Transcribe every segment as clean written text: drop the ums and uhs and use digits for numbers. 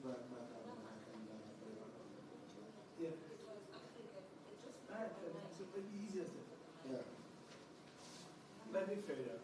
Yeah. So maybe easier. Yeah. Let me fade out.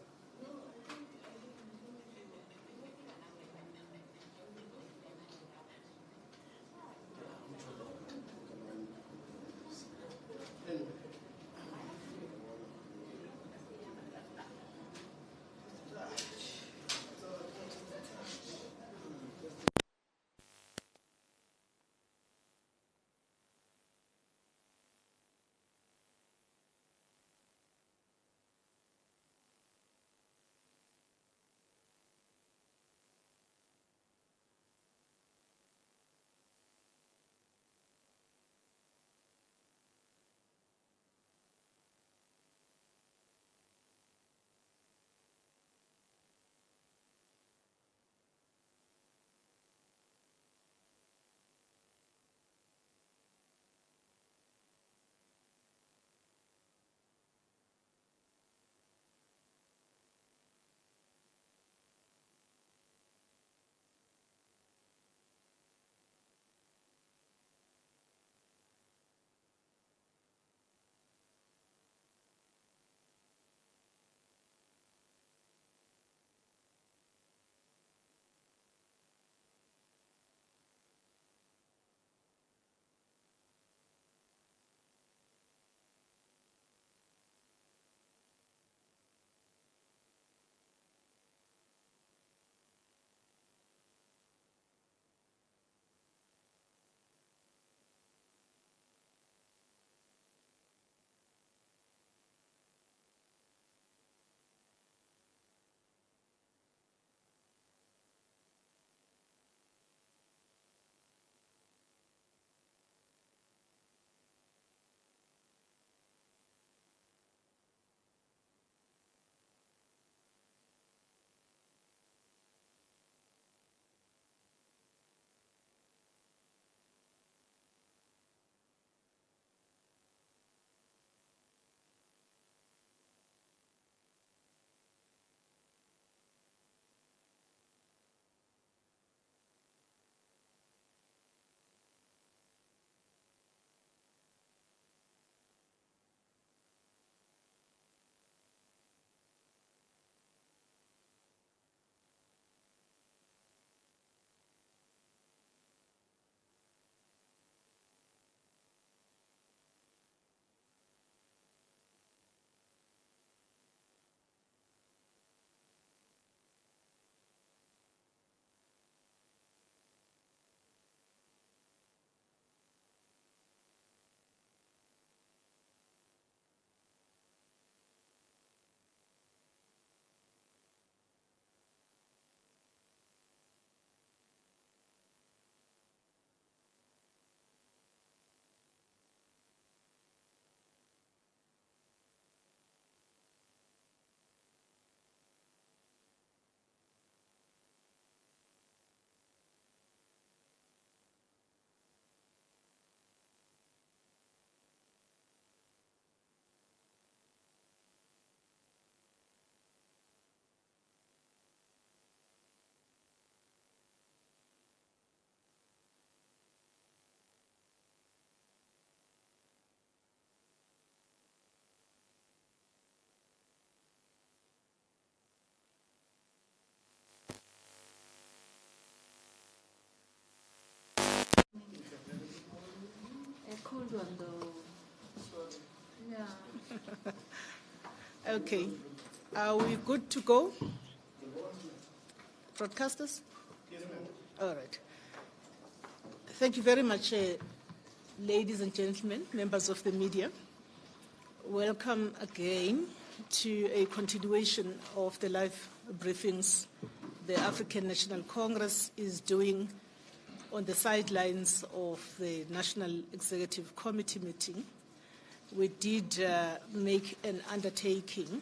Yeah. Okay. Are we good to go? Broadcasters? Yes, ma'am. All right. Thank you very much, ladies and gentlemen, members of the media. Welcome again to a continuation of the live briefings the African National Congress is doing on the sidelines of the National Executive Committee meeting. We did make an undertaking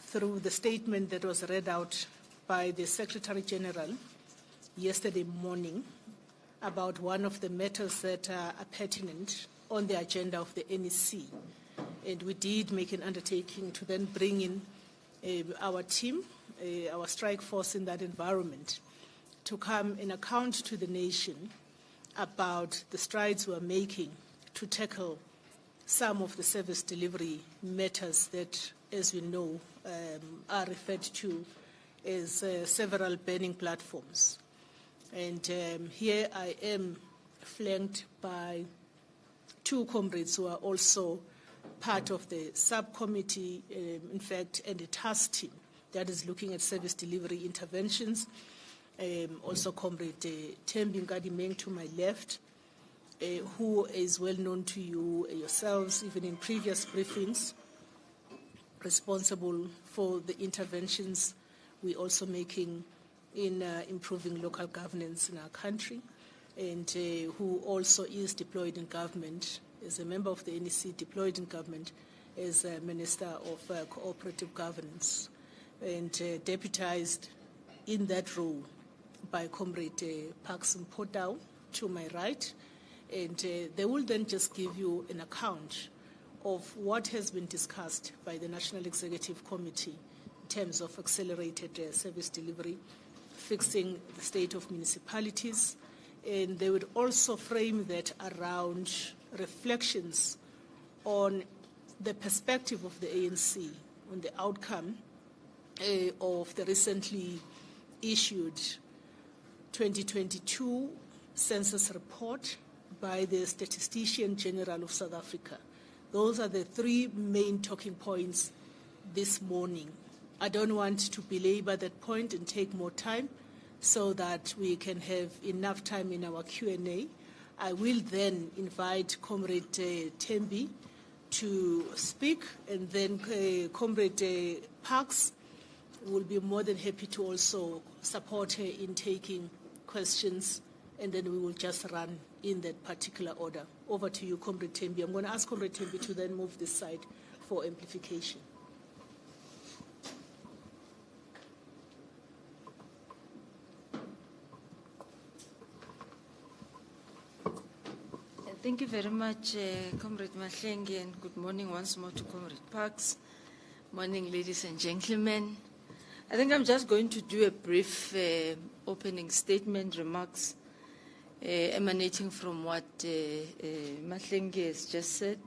through the statement that was read out by the Secretary General yesterday morning about one of the matters that are pertinent on the agenda of the NEC. And we did make an undertaking to then bring in our team, our strike force in that environment, to come and account to the nation about the strides we're making to tackle some of the service delivery matters that, as we know, are referred to as several burning platforms. And here I am flanked by two comrades who are also part of the subcommittee, in fact, and the task team that is looking at service delivery interventions. Also Comrade Thembi Nkadimeng to my left, who is well known to you yourselves, even in previous briefings, responsible for the interventions we're also making in improving local governance in our country, and who also is deployed in government as a member of the NEC, deployed in government as a Minister of Cooperative Governance, and deputized in that role by Comrade Paxson Potau to my right. And they will then just give you an account of what has been discussed by the National Executive Committee in terms of accelerated service delivery, fixing the state of municipalities, and they would also frame that around reflections on the perspective of the ANC on the outcome of the recently issued 2022 census report by the Statistician General of South Africa. Those are the three main talking points this morning. I don't want to belabor that point and take more time so that we can have enough time in our Q&A. I will then invite Comrade Thembi to speak, and then Comrade Parks will be more than happy to also support her in taking questions, and then we will just run in that particular order. Over to you, Comrade Thembi. I'm going to ask Comrade Thembi to then move this side for amplification. Thank you very much, Comrade Mahlengi, and good morning once more to Comrade Parks. Morning, ladies and gentlemen. I think I'm just going to do a brief opening statement, remarks emanating from what Mahlengi has just said.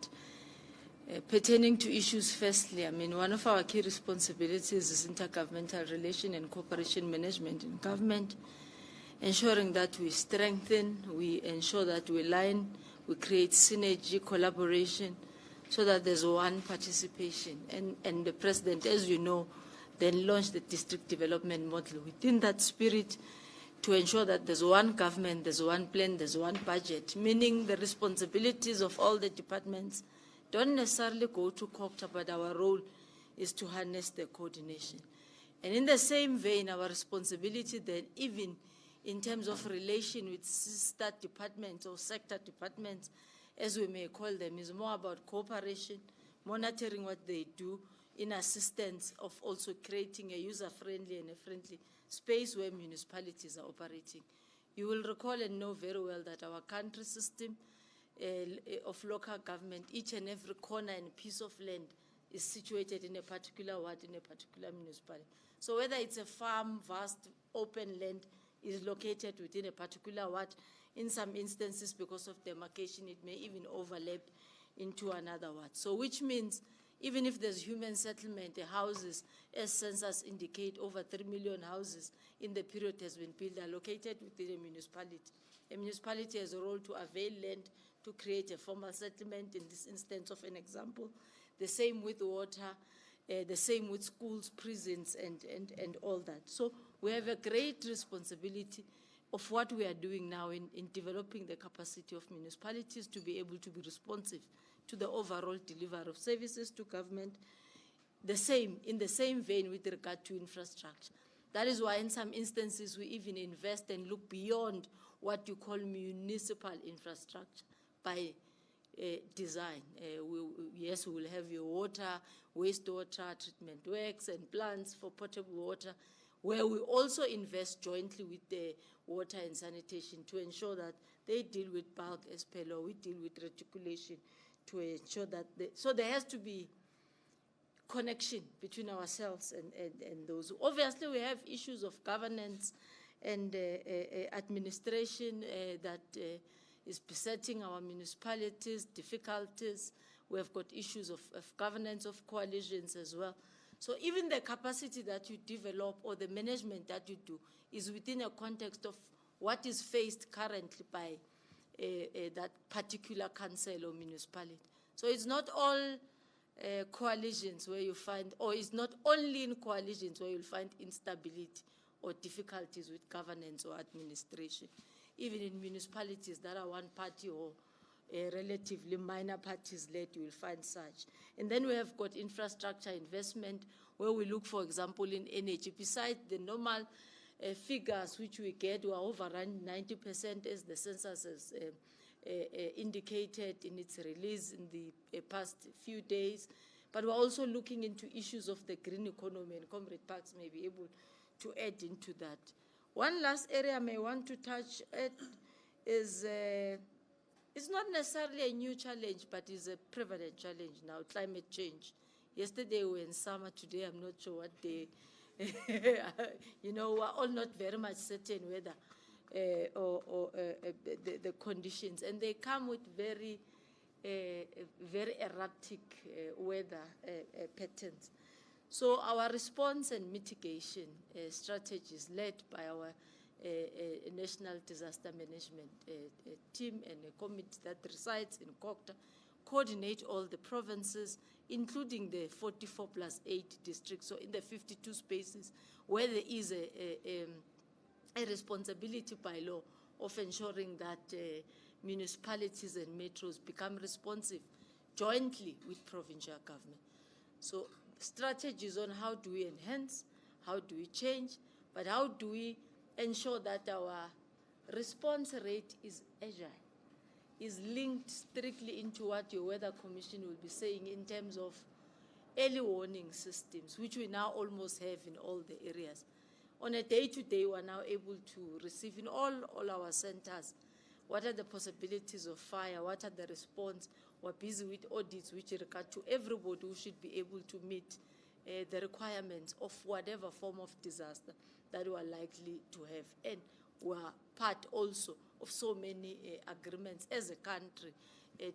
Pertaining to issues, firstly, I mean, one of our key responsibilities is intergovernmental relation and cooperation management in government, ensuring that we strengthen, we ensure that we align, we create synergy, collaboration, so that there's one participation. And the President, as you know, then launched the district development model within that spirit to ensure that there's one government, there's one plan, there's one budget, meaning the responsibilities of all the departments don't necessarily go to COCTA, but our role is to harness the coordination. And in the same vein, our responsibility then, even in terms of relation with sister departments or sector departments, as we may call them, is more about cooperation, monitoring what they do in assistance of also creating a user-friendly and a friendly space where municipalities are operating. You will recall and know very well that our country system of local government, each and every corner and piece of land is situated in a particular ward, in a particular municipality. So whether it's a farm, vast, open land, is located within a particular ward. In some instances, because of demarcation, it may even overlap into another ward. So which means even if there's human settlement, the houses, as census indicate, over 3 million houses in the period has been built, are located within a municipality. A municipality has a role to avail land to create a formal settlement, in this instance of an example. The same with water, the same with schools, prisons, and all that. So we have a great responsibility of what we are doing now in developing the capacity of municipalities to be able to be responsive to the overall delivery of services to government. In the same vein with regard to infrastructure. That is why in some instances we even invest and look beyond what you call municipal infrastructure by design. Yes, we will have your water, wastewater treatment works and plants for potable water, where we also invest jointly with the water and sanitation to ensure that they deal with bulk as per law, we deal with reticulation to ensure that, so there has to be connection between ourselves and those. Obviously, we have issues of governance and administration that is besetting our municipalities, difficulties. We have got issues of governance of coalitions as well. So even the capacity that you develop or the management that you do is within a context of what is faced currently by that particular council or municipality. So it's not all coalitions where you find, or it's not only in coalitions where you'll find instability or difficulties with governance or administration. Even in municipalities that are one party or relatively minor parties led, you will find such. And then we have got infrastructure investment where we look, for example, in energy. Besides the normal figures which we get, we are overrun 90% as the census has indicated in its release in the past few days. But we're also looking into issues of the green economy, and Comrade Parks may be able to add into that. One last area I may want to touch at is, it's not necessarily a new challenge, but it's a prevalent challenge now, climate change. Yesterday we were in summer, today I'm not sure what day. You know, we're all not very much certain whether the conditions, and they come with very erratic weather patterns. So our response and mitigation strategies led by our National Disaster Management team and a committee that resides in Kokta coordinate all the provinces, including the 44+8 districts, so in the 52 spaces where there is a responsibility by law of ensuring that municipalities and metros become responsive jointly with provincial government. So strategies on how do we enhance, how do we change, but how do we ensure that our response rate is agile, is linked strictly into what your Weather Commission will be saying in terms of early warning systems, which we now almost have in all the areas. On a day-to-day, we're now able to receive in all our centers what are the possibilities of fire, what are the response. We're busy with audits which regard to everybody who should be able to meet the requirements of whatever form of disaster that we are likely to have. And we are part also of so many agreements as a country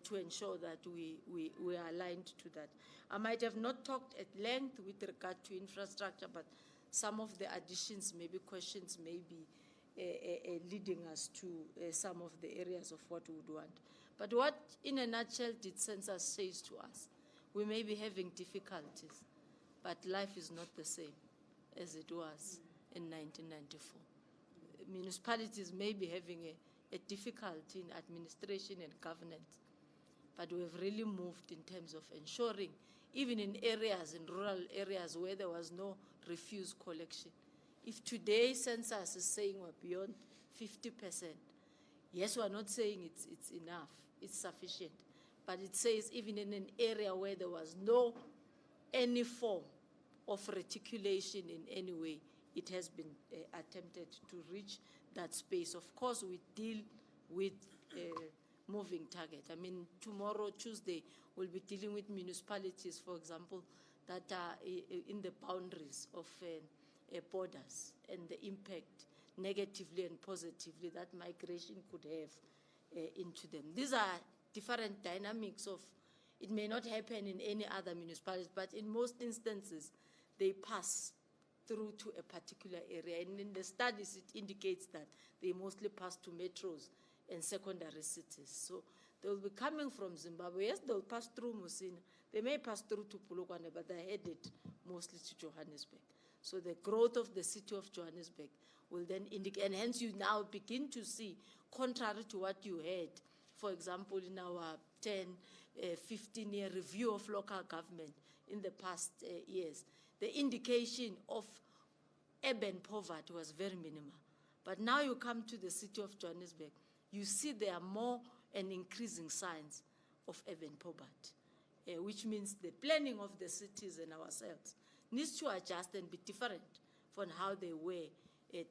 to ensure that we are aligned to that. I might have not talked at length with regard to infrastructure, but some of the additions, maybe questions, may be leading us to some of the areas of what we would want. But what, in a nutshell, did census say to us? We may be having difficulties, but life is not the same as it was in 1994. Municipalities may be having a difficulty in administration and governance, but we have really moved in terms of ensuring, even in areas, in rural areas where there was no refuse collection. If today census is saying we're beyond 50%, yes, we're not saying it's enough, it's sufficient, but it says even in an area where there was no any form of reticulation in any way, it has been attempted to reach that space. Of course, we deal with moving target. I mean, tomorrow, Tuesday, we'll be dealing with municipalities, for example, that are in the boundaries of borders and the impact negatively and positively that migration could have into them. These are different dynamics of, it may not happen in any other municipalities, but in most instances, they pass through to a particular area. And in the studies, it indicates that they mostly pass to metros and secondary cities. So they will be coming from Zimbabwe. Yes, they'll pass through Musina. They may pass through to Polokwane, but they're headed mostly to Johannesburg. So the growth of the city of Johannesburg will then indicate, and hence you now begin to see, contrary to what you had, for example, in our 10, 15-year review of local government in the past years, the indication of urban poverty was very minimal. But now you come to the city of Johannesburg, you see there are more and increasing signs of urban poverty, which means the planning of the cities and ourselves needs to adjust and be different from how they were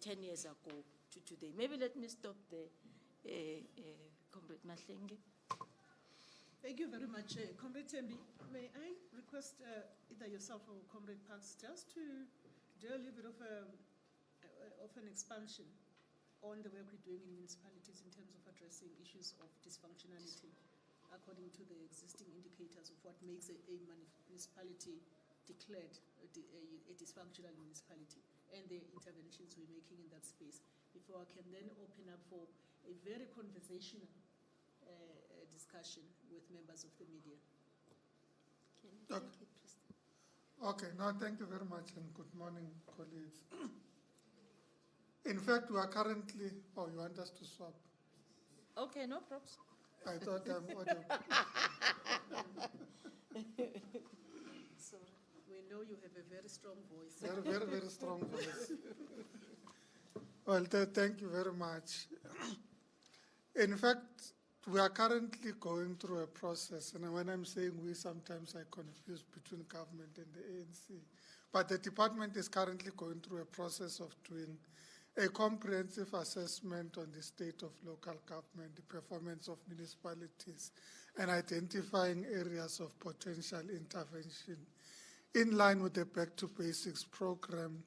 10 years ago to today. Maybe let me stop there, Comrade Mahlenge. Thank you very much, Comrade Tembi. May I request either yourself or Comrade Parks just to do a little bit of an expansion on the work we're doing in municipalities in terms of addressing issues of dysfunctionality according to the existing indicators of what makes a municipality declared a dysfunctional municipality and the interventions we're making in that space. Before I can then open up for a very conversational discussion with members of the media. Can you Okay. take it, Tristan? Okay, now thank you very much and good morning, colleagues. In fact, we are currently, oh, you want us to swap? Okay, no problems. I thought I'm audible. Sorry. We know you have a very strong voice. Very, very, very strong voice. Well, thank you very much. In fact, we are currently going through a process, and when I'm saying we, sometimes I confuse between government and the ANC. But the department is currently going through a process of doing a comprehensive assessment on the state of local government, the performance of municipalities, and identifying areas of potential intervention in line with the Back to Basics program.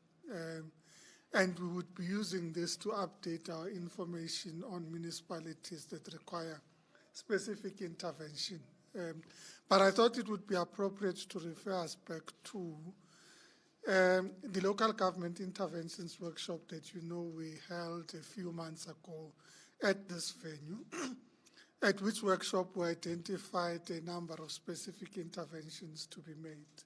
And we would be using this to update our information on municipalities that require specific intervention. But I thought it would be appropriate to refer us back to the local government interventions workshop that we held a few months ago at this venue, at which workshop we identified a number of specific interventions to be made.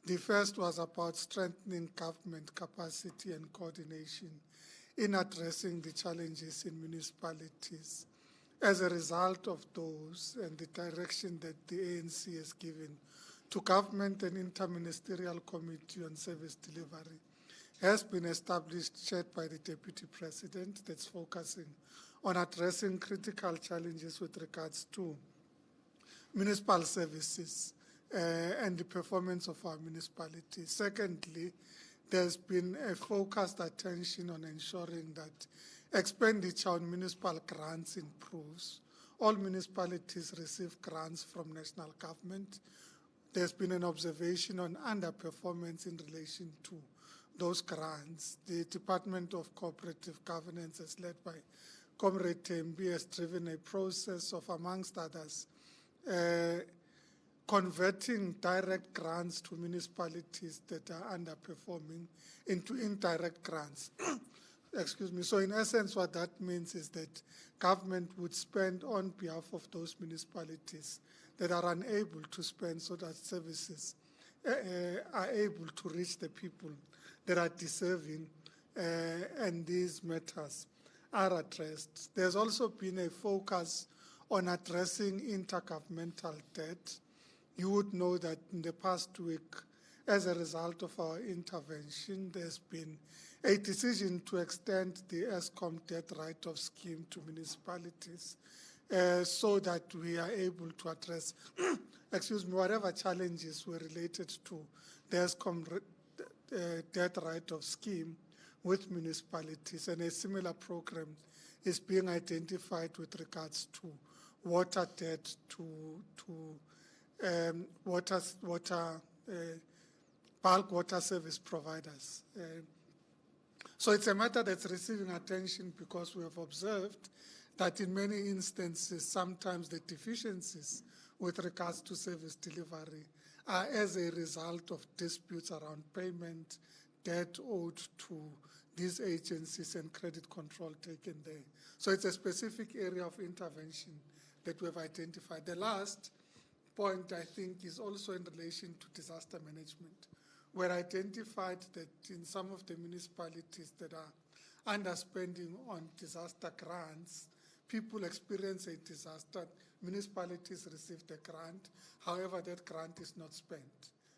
The first was about strengthening government capacity and coordination in addressing the challenges in municipalities. As a result of those and the direction that the ANC has given to Government and Interministerial Committee on Service Delivery has been established, chaired by the Deputy President, that's focusing on addressing critical challenges with regards to municipal services and the performance of our municipalities. Secondly, there's been a focused attention on ensuring that expenditure on municipal grants improves. All municipalities receive grants from national government. There's been an observation on underperformance in relation to those grants. The Department of Cooperative Governance, as led by Comrade Tembi, has driven a process of, amongst others, converting direct grants to municipalities that are underperforming into indirect grants. Excuse me. So in essence, what that means is that government would spend on behalf of those municipalities that are unable to spend so that services are able to reach the people that are deserving, and these matters are addressed. There's also been a focus on addressing intergovernmental debt. You would know that in the past week, as a result of our intervention, there's been a decision to extend the ESCOM debt write-off scheme to municipalities so that we are able to address, whatever challenges were related to the ESCOM debt write-off scheme with municipalities. And a similar program is being identified with regards to water debt, to bulk water service providers. So it's a matter that's receiving attention because we have observed that in many instances, sometimes the deficiencies with regards to service delivery are as a result of disputes around payment, debt owed to these agencies and credit control taken there. So it's a specific area of intervention that we have identified. The last point, I think, is also in relation to disaster management. We're identified that in some of the municipalities that are underspending on disaster grants, people experience a disaster, municipalities receive the grant, however, that grant is not spent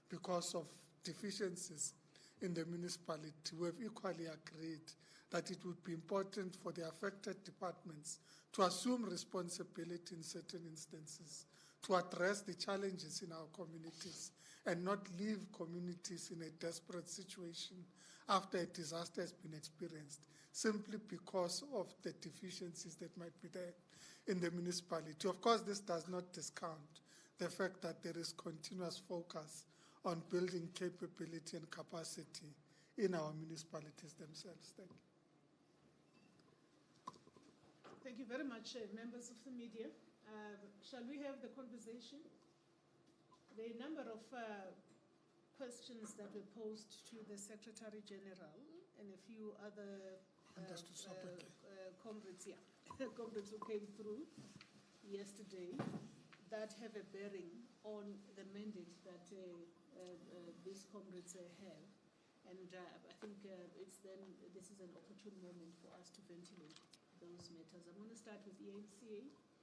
because of deficiencies in the municipality. We have equally agreed that it would be important for the affected departments to assume responsibility in certain instances to address the challenges in our communities and not leave communities in a desperate situation after a disaster has been experienced, simply because of the deficiencies that might be there in the municipality. Of course, this does not discount the fact that there is continuous focus on building capability and capacity in our municipalities themselves. Thank you. Thank you very much, members of the media. Shall we have the conversation? There are a number of questions that were posed to the Secretary General and a few other comrades, comrades who came through yesterday that have a bearing on the mandate that these comrades have. And I think this is an opportune moment for us to ventilate those matters. I'm going to start with the ANC.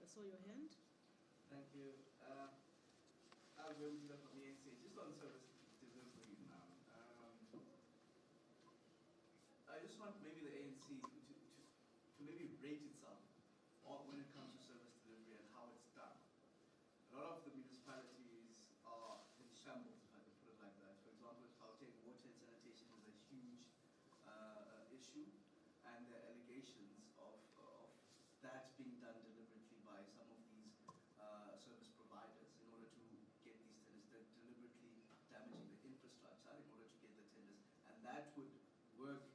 I saw your hand. Thank you. I'll go with the ANC. Just on service delivery now. I just want maybe the ANC to maybe rate itself when it comes to service delivery and how it's done. A lot of the municipalities are in shambles, if I could put it like that. For example, Gauteng, water and sanitation is a huge issue, and there are allegations of that being done deliberately by some of these service providers in order to get these tenders. They're deliberately damaging the infrastructure in order to get the tenders, and that would work,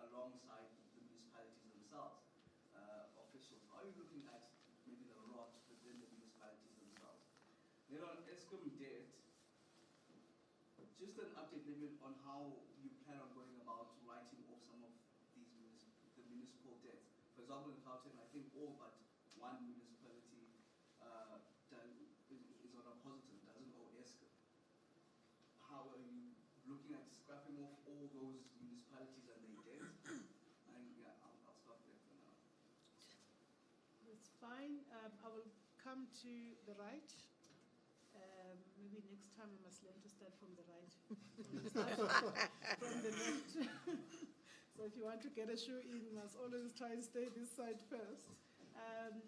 alongside the municipalities themselves. Officials, are you looking at maybe the rot within the municipalities themselves? Then on ESCOM debt, just an update maybe on how you plan on going about writing off some of these municipal debts. For example, in Gauteng, I think all but one municipality is on a positive, doesn't owe ESCOM. How are you looking at scrapping off all those municipalities and their debts? And yeah, I'll stop there for now. That's fine. I will come to the right. Maybe next time I must learn to start from the right. From the left. So if you want to get a shoe in, you must always try and stay this side first.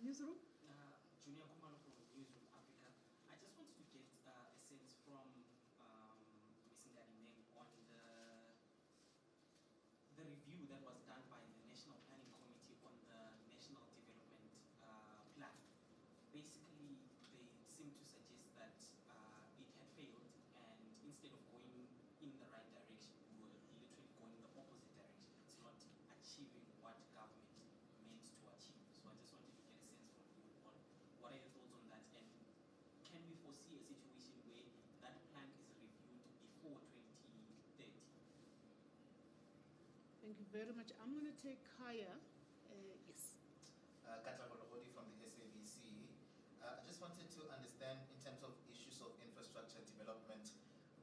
Newsroom? Junior Kumalo from Newsroom Africa. I just wanted to get a sense from Ms. Ngadimeng on the review that was done by the National Planning Committee on the National Development Plan. Basically, they seem to suggest that it had failed, and instead of going in the right direction, we were literally going in the opposite direction. It's not achieving what government meant to achieve. So I just wanted to get a sense from you on what are your thoughts on that, and can we foresee a situation where that plan is reviewed before 2030? Thank you very much. I'm going to take Kaya. Yes. Katra Bologodi from the SABC. I just wanted to understand in terms of issues of infrastructure development.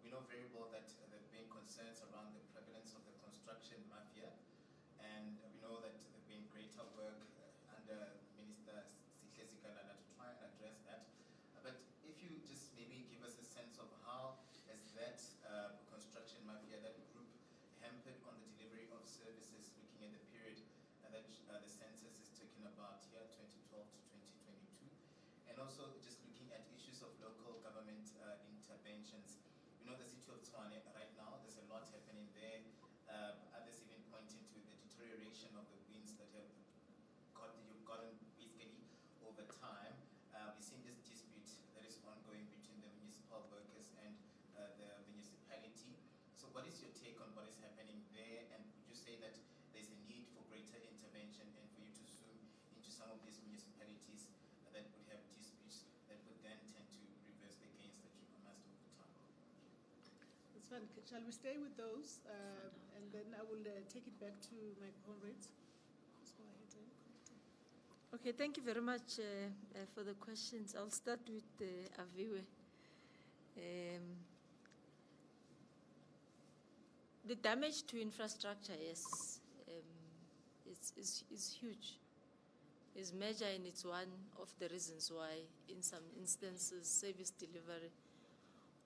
We know very well that there have been concerns around the prevalence of the construction mafia, and we know that there have been greater work under Minister Sihle Zikalala to try and address that. But if you just maybe give us a sense of how has that construction mafia, that group, hampered on the delivery of services, looking at the period that the census is talking about here, 2012 to 2022. And also just looking at issues of local government interventions. We know the city of Tshwane right now, there's a lot happening there. Others even pointing to the deterioration of the winds that you've gotten basically over time. We've seen this dispute that is ongoing between the municipal workers and the municipality. So what is your take on what is happening there, and would you say that there's a need for greater intervention and for you to zoom into some of these municipalities that would have disputes that would then tend to reverse the gains that you amassed over time? That's fine. Shall we stay with those? And then I will take it back to my comrades. Let's go ahead. Okay, thank you very much for the questions. I'll start with Aviwe. The damage to infrastructure, yes, is huge. Is major, and it's one of the reasons why, in some instances, service delivery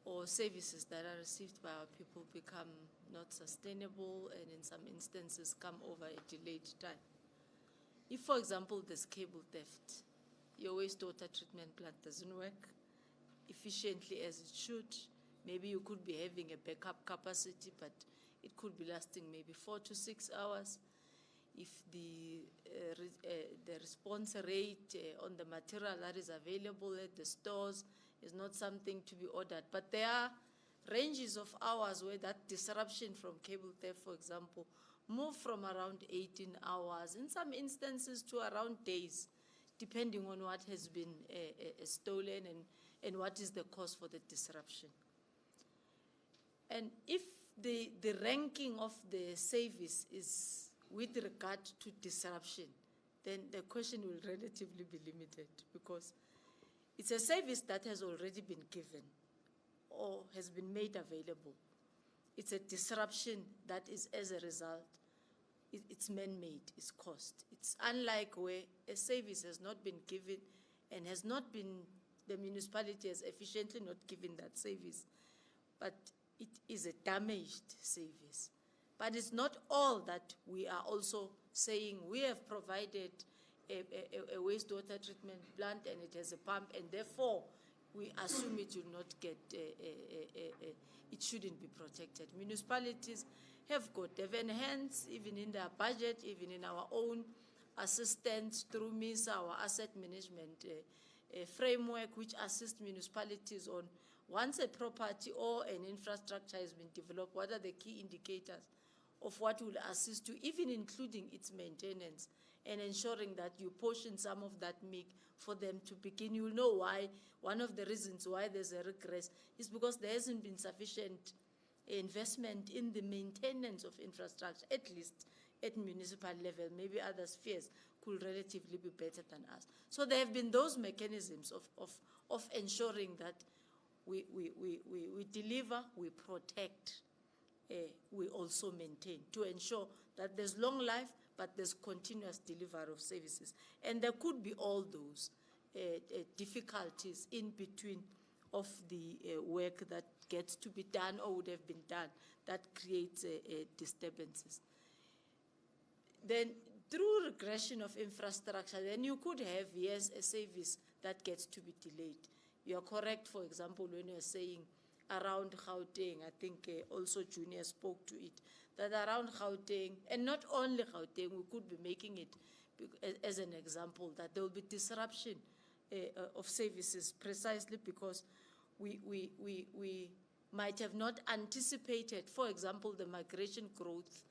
or services that are received by our people become not sustainable, and in some instances come over a delayed time. If, for example, there's cable theft, your wastewater treatment plant doesn't work efficiently as it should, maybe you could be having a backup capacity, but it could be lasting maybe 4 to 6 hours. If the response rate on the material that is available at the stores is not something to be ordered. But there are ranges of hours where that disruption from cable theft, for example, move from around 18 hours, in some instances to around days, depending on what has been stolen and what is the cause for the disruption. And if the ranking of the service is with regard to disruption, then the question will relatively be limited, because it's a service that has already been given or has been made available. It's a disruption that is, as a result, it's man-made, it's caused. It's unlike where a service has not been given and has not been, the municipality has efficiently not given that service, but it is a damaged service. But it's not all that we are also saying we have provided a wastewater treatment plant and it has a pump, and therefore we assume it will not get, it shouldn't be protected. Municipalities have enhanced, even in their budget, even in our own assistance through MISA, our asset management framework, which assists municipalities on once a property or an infrastructure has been developed, what are the key indicators of what will assist you, even including its maintenance, and ensuring that you portion some of that MIG for them to begin. You'll know why. One of the reasons why there's a regress is because there hasn't been sufficient investment in the maintenance of infrastructure, at least at municipal level. Maybe other spheres could relatively be better than us. So there have been those mechanisms of ensuring that we deliver, we protect, we also maintain, to ensure that there's long life, but there's continuous delivery of services. And there could be all those difficulties in between of the work that gets to be done or would have been done that creates disturbances. Then through regression of infrastructure, then you could have, yes, a service that gets to be delayed. You are correct, for example, when you're saying around Gauteng, I think also Junior spoke to it, that around Gauteng, and not only Gauteng, we could be making it as an example, that there will be disruption of services precisely because we might have not anticipated, for example, the migration growth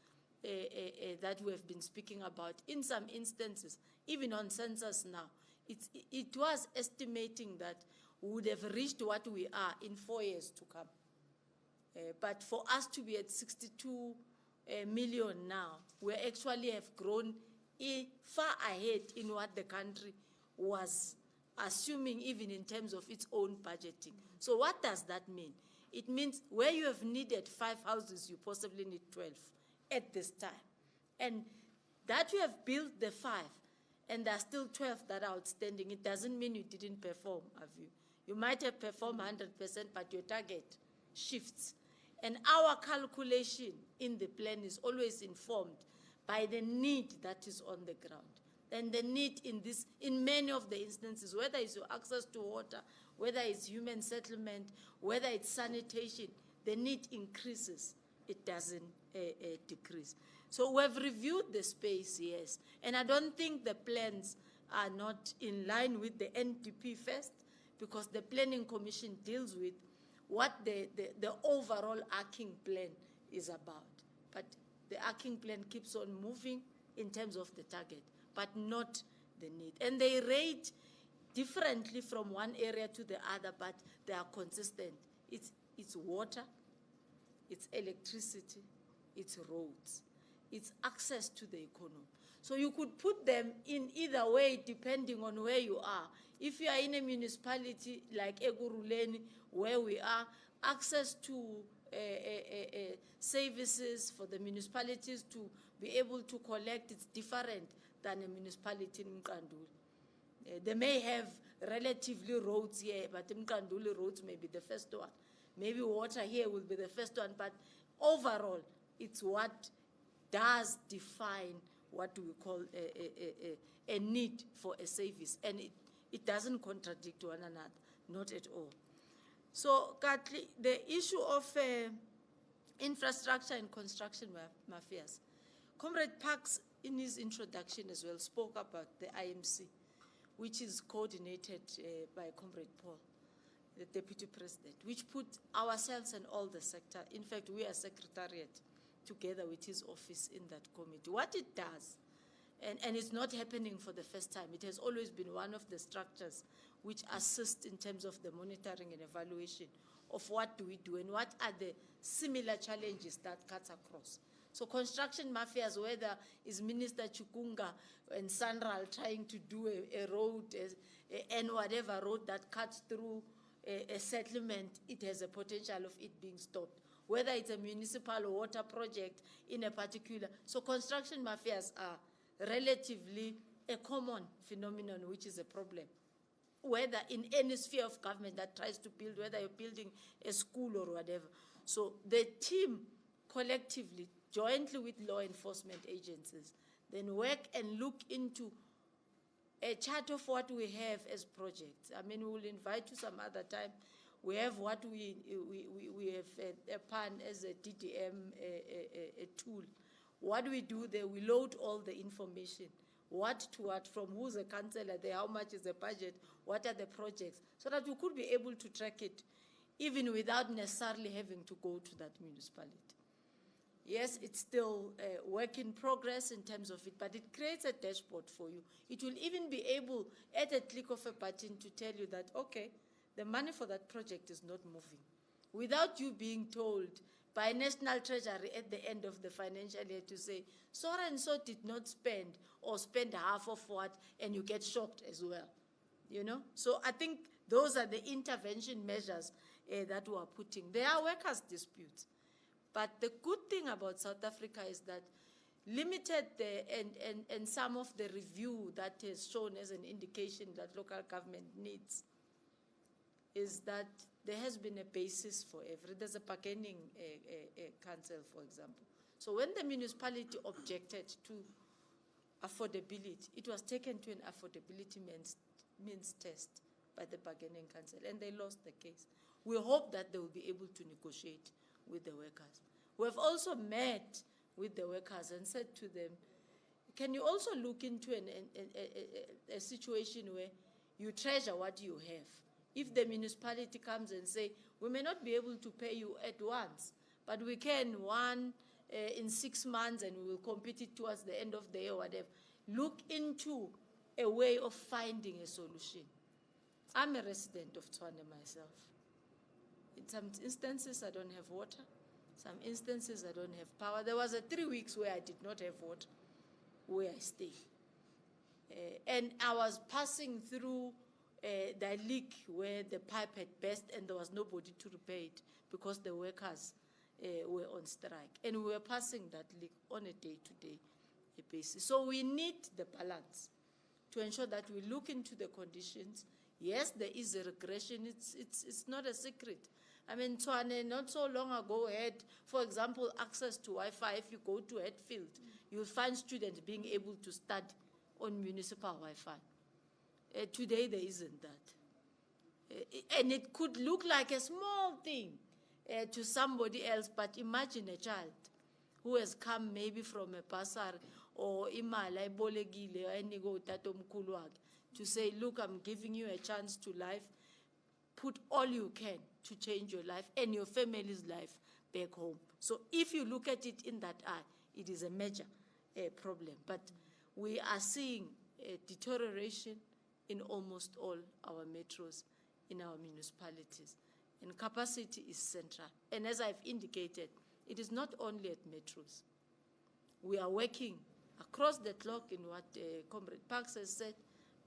that we have been speaking about. In some instances, even on census now, it was estimating that we would have reached what we are in 4 years to come. But for us to be at 62 million now, we actually have grown far ahead in what the country was assuming, even in terms of its own budgeting. So what does that mean? It means where you have needed 5 houses, you possibly need 12 at this time. And that you have built the 5, and there are still 12 that are outstanding, it doesn't mean you didn't perform, have you? You might have performed 100%, but your target shifts. And our calculation in the plan is always informed by the need that is on the ground. And the need in many of the instances, whether it's your access to water, whether it's human settlement, whether it's sanitation, the need increases, it doesn't decrease. So we've reviewed the space, yes, and I don't think the plans are not in line with the NDP first, because the Planning Commission deals with what the overall arcing plan is about. But the arcing plan keeps on moving in terms of the target, but not the need. And they rate differently from one area to the other, but they are consistent. It's water, it's electricity, it's roads, it's access to the economy. So you could put them in either way depending on where you are. If you are in a municipality like Eguruleni, where we are, access to services for the municipalities to be able to collect, it's different than a municipality in Mkanduli. They may have relatively roads here, but Mkanduli roads may be the first one. Maybe water here will be the first one, but overall, it's what does define what we call a need for a service. And it doesn't contradict one another, not at all. So, Katli, the issue of infrastructure and construction mafias, Comrade Parks, in his introduction as well, spoke about the IMC, which is coordinated by Comrade Paul, the Deputy President, which put ourselves and all the sector, in fact, we are secretariat together with his office in that committee. What it does, and it's not happening for the first time, it has always been one of the structures which assist in terms of the monitoring and evaluation of what do we do and what are the similar challenges that cuts across. So construction mafias, whether is Minister Chukunga and Sandral trying to do a road and whatever road that cuts through a settlement, it has a potential of it being stopped. Whether it's a municipal water project in a particular. So construction mafias are relatively a common phenomenon, which is a problem. Whether in any sphere of government that tries to build, whether you're building a school or whatever. So the team collectively, jointly with law enforcement agencies, then work and look into a chart of what we have as projects. I mean, we will invite you some other time. We have what we have a PAN as a DDM a tool. What we do there, we load all the information. What to what, from who's a councillor there, how much is the budget, what are the projects, so that we could be able to track it even without necessarily having to go to that municipality. Yes, it's still a work in progress in terms of it, but it creates a dashboard for you. It will even be able, at a click of a button, to tell you that, okay, the money for that project is not moving, without you being told by National Treasury at the end of the financial year to say, so and so did not spend or spend half of what, and you get shocked as well, you know? So I think those are the intervention measures that we are putting. There are workers' disputes, but the good thing about South Africa is that limited and some of the review that is shown as an indication that local government needs is that there has been a basis for every. There's a bargaining council, for example. So when the municipality objected to affordability, it was taken to an affordability means test by the bargaining council, and they lost the case. We hope that they will be able to negotiate with the workers. We have also met with the workers and said to them, can you also look into a situation where you treasure what you have? If the municipality comes and say, we may not be able to pay you at once, but we can in 6 months and we will compete it towards the end of the year or whatever. Look into a way of finding a solution. I'm a resident of Tshwane myself. In some instances, I don't have water. Some instances, I don't have power. There was 3 weeks where I did not have water, where I stay. And I was passing through the leak where the pipe had burst and there was nobody to repair it because the workers were on strike. And we were passing that leak on a day-to-day basis. So we need the balance to ensure that we look into the conditions. Yes, there is a regression. It's not a secret. I mean, Tshwane, not so long ago, had, for example, access to Wi-Fi. If you go to Hatfield, you'll find students being able to study on municipal Wi-Fi. Today, there isn't that. And it could look like a small thing to somebody else, but imagine a child who has come maybe from a bursary or imala ibolekile ayinike utatomkhulu wakhe to say, look, I'm giving you a chance to life. Put all you can to change your life and your family's life back home. So if you look at it in that eye, it is a major problem. But we are seeing a deterioration in almost all our metros, in our municipalities. And capacity is central. And as I've indicated, it is not only at metros. We are working across the clock in what Comrade Parks has said,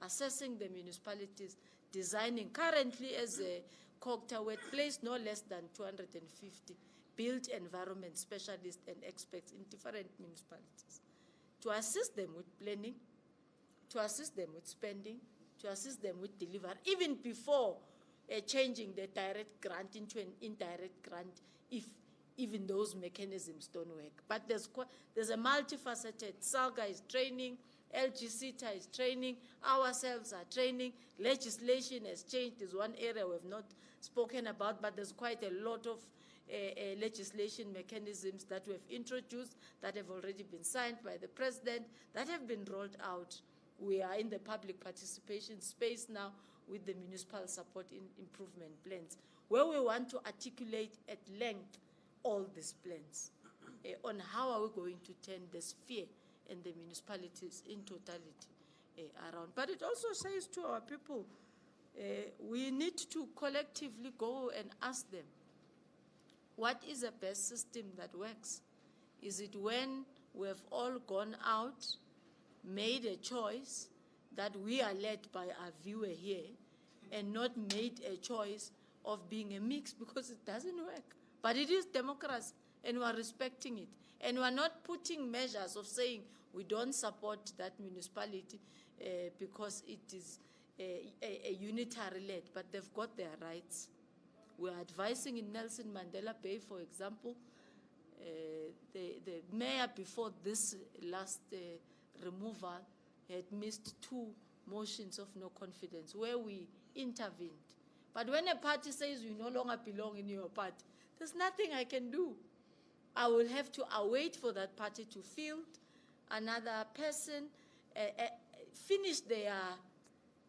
assessing the municipalities, designing. Currently, as a COGTA, we place no less than 250 built environment specialists and experts in different municipalities to assist them with planning, to assist them with spending, to assist them with delivery, even before changing the direct grant into an indirect grant if even those mechanisms don't work. But there's a multifaceted. SALGA is training, LGCTA is training, ourselves are training, legislation has changed. There's one area we have not spoken about, but there's quite a lot of legislation mechanisms that we have introduced that have already been signed by the President, that have been rolled out. We are in the public participation space now with the municipal support improvement plans, where we want to articulate at length all these plans. on how are we going to turn the sphere and the municipalities in totality around. But it also says to our people, we need to collectively go and ask them, what is the best system that works? Is it when we have all gone out, made a choice that we are led by our viewer here, and not made a choice of being a mix, because it doesn't work. But it is democracy, and we are respecting it. And we are not putting measures of saying we don't support that municipality because it is a unitary-led, but they've got their rights. We are advising in Nelson Mandela Bay, for example, the mayor before this last removal had missed 2 motions of no confidence where we intervened. But when a party says you no longer belong in your party, there's nothing I can do. I will have to await for that party to field another person, finish their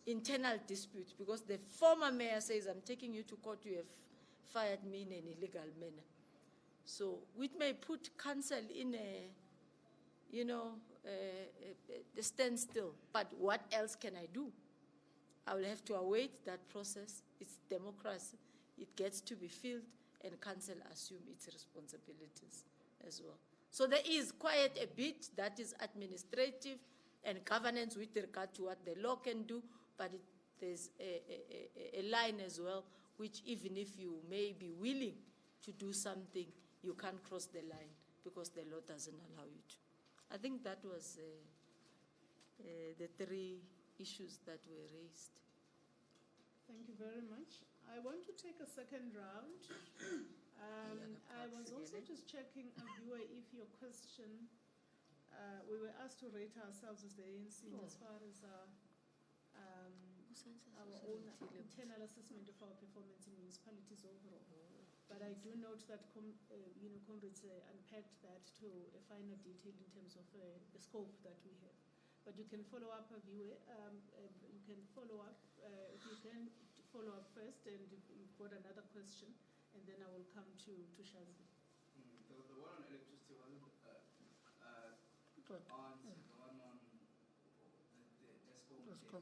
internal dispute, because the former mayor says, I'm taking you to court, you have fired me in an illegal manner. So it may put council in a standstill, but what else can I do? I will have to await that process. It's democracy. It gets to be filled, and council assume its responsibilities as well. So there is quite a bit that is administrative and governance with regard to what the law can do, but there's a line as well, which even if you may be willing to do something, you can't cross the line because the law doesn't allow you to. I think that was the 3 issues that were raised. Thank you very much. I want to take a second round. I was also just checking, viewer, if your question, we were asked to rate ourselves as the ANC as far as our own internal assessment of our performance in municipalities overall. But I do note that comrades unpacked that to a finer detail in terms of the scope that we have. But you can follow up, viewer. You can follow up. If you can follow up first, and if you've got another question, and then I will come to Shazi. The one on electricity wasn't on the one on the ESCOM.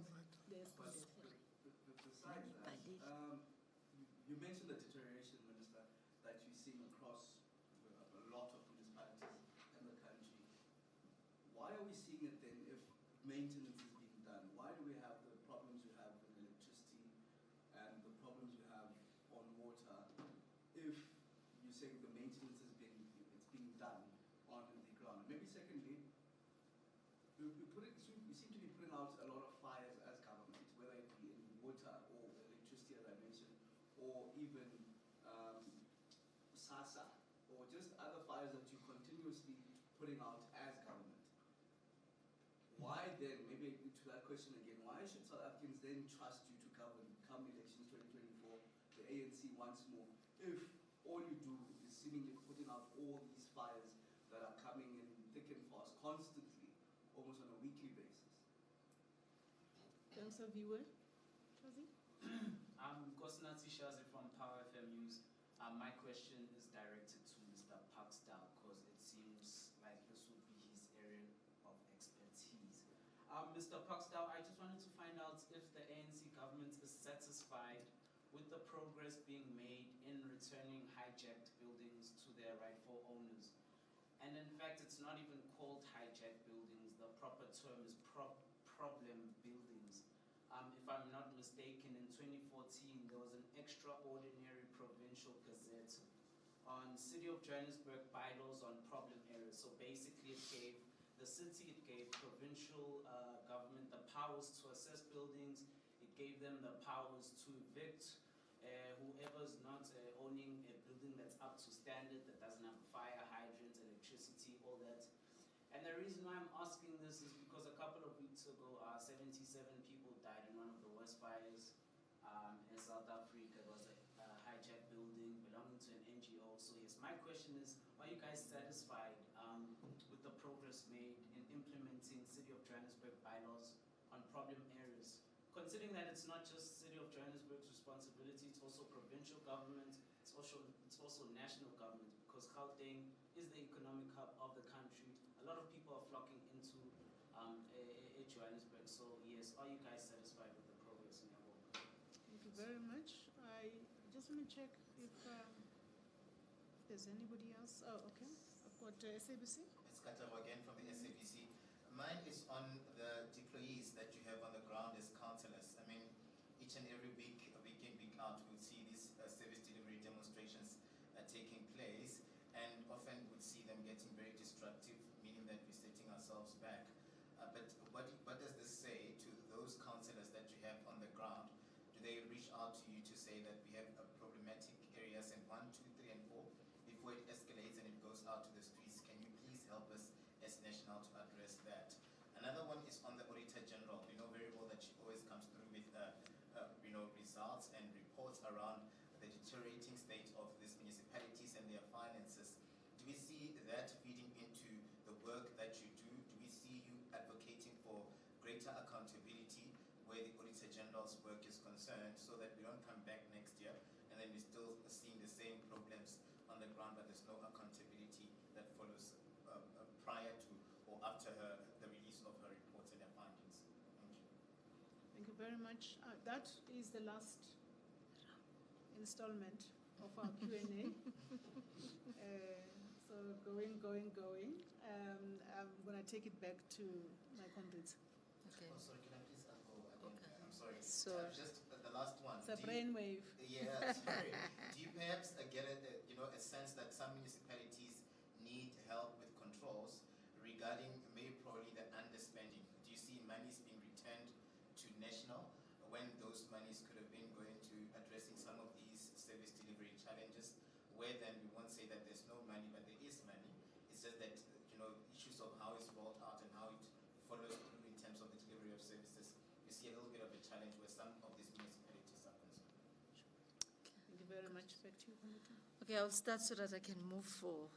But besides that, you mentioned the deterioration, Minister, that you're seeing across a lot of municipalities in the country. Why are we seeing it then if maintenance is being done? Why do we have the problems we have with electricity and the problems we have on water if you're saying the maintenance is being done on the ground? Maybe secondly, we seem to be putting out a lot of fires as government, whether it be in water or electricity, as I mentioned, or even SASA, or just other fires that you're continuously putting out as government. Why then, maybe to that question again, why should South Africans then trust you to govern come elections 2024, the ANC once more, if all you do is seemingly putting out all these fires that are coming in thick and fast, constantly, almost on a weekly basis? Thanks, viewer. Shazi? Kosinathi Shazi from Power FM News. My question is directed to Mr. Parkstyle, because it seems like this would be his area of expertise. Mr. Parkstyle, I just wanted to find out if the ANC government is satisfied with the progress being made in returning hijacked buildings to their rightful owners. And in fact, it's not even called hijacked buildings. The proper term is problem buildings. If I'm not mistaken, in 2014, there was an extraordinary provincial gazette on City of Johannesburg bylaws on problem areas. So basically it gave the city, it gave provincial government the powers to assess buildings, it gave them the powers to evict whoever's not owning a building that's up to standard, that doesn't have a fire hydrant, electricity, all that. And the reason why I'm asking this is because a couple of weeks ago, 77 people died in one of the worst fires in South Africa. It was a hijacked building belonging to an NGO. So yes, my question is, are you guys satisfied with the progress made in implementing City of Johannesburg bylaws on problem areas? Considering that it's not just City of Johannesburg's responsibility, it's also provincial government, it's also national government, because Gauteng is the economic hub of the country. A lot of people are flocking into Johannesburg. So yes, are you guys satisfied with the progress in your work? Thank you very much. I just want to check if there's anybody else. Oh, okay. I've got SABC. It's Katabo again from the SABC. Mine is on the deployees that you have on the ground as councillors. I mean, each and every week in, week out, we'll see these service delivery demonstrations taking place, and often we'll see them getting very destructive, meaning that we're setting ourselves back. But what does this say to those councillors that you have on the ground? Do they reach out to you to say that we have problematic areas in 1, 2, 3, and 4 before it escalates and it goes out to the streets? Can you please help us as national to address that? Another one is on the Auditor General. We know very well that she always comes through with results and reports around the deteriorating state of these municipalities and their finances. Do we see that feeding into the work that you do? Do we see you advocating for greater accountability where the Auditor General's work is concerned, so that we don't come back next year and then we're still seeing the same problems on the ground, but there's no accountability that follows prior to or after the release of her reports and her findings? Thank you. Thank you very much. That is the last installment of our Q&A. So going. I'm going to take it back to my comrades. Okay. Oh, sorry, can I please go again? Okay. I'm sorry. So just the last one. It's a brainwave. Yeah, sorry. Do you perhaps get a sense that some municipalities need help with controls regarding maybe probably the underspending? Do you see monies being returned to national when those monies could have been going to addressing some of these service delivery challenges, where then we won't say that there's no money, but there is money. It's just that issues of how it's rolled out and how it follows through in terms of the delivery of services, you see a little bit of a challenge where some of these municipalities are concerned. Thank you very much. Back to you, Committee. Okay, I'll start so that I can move for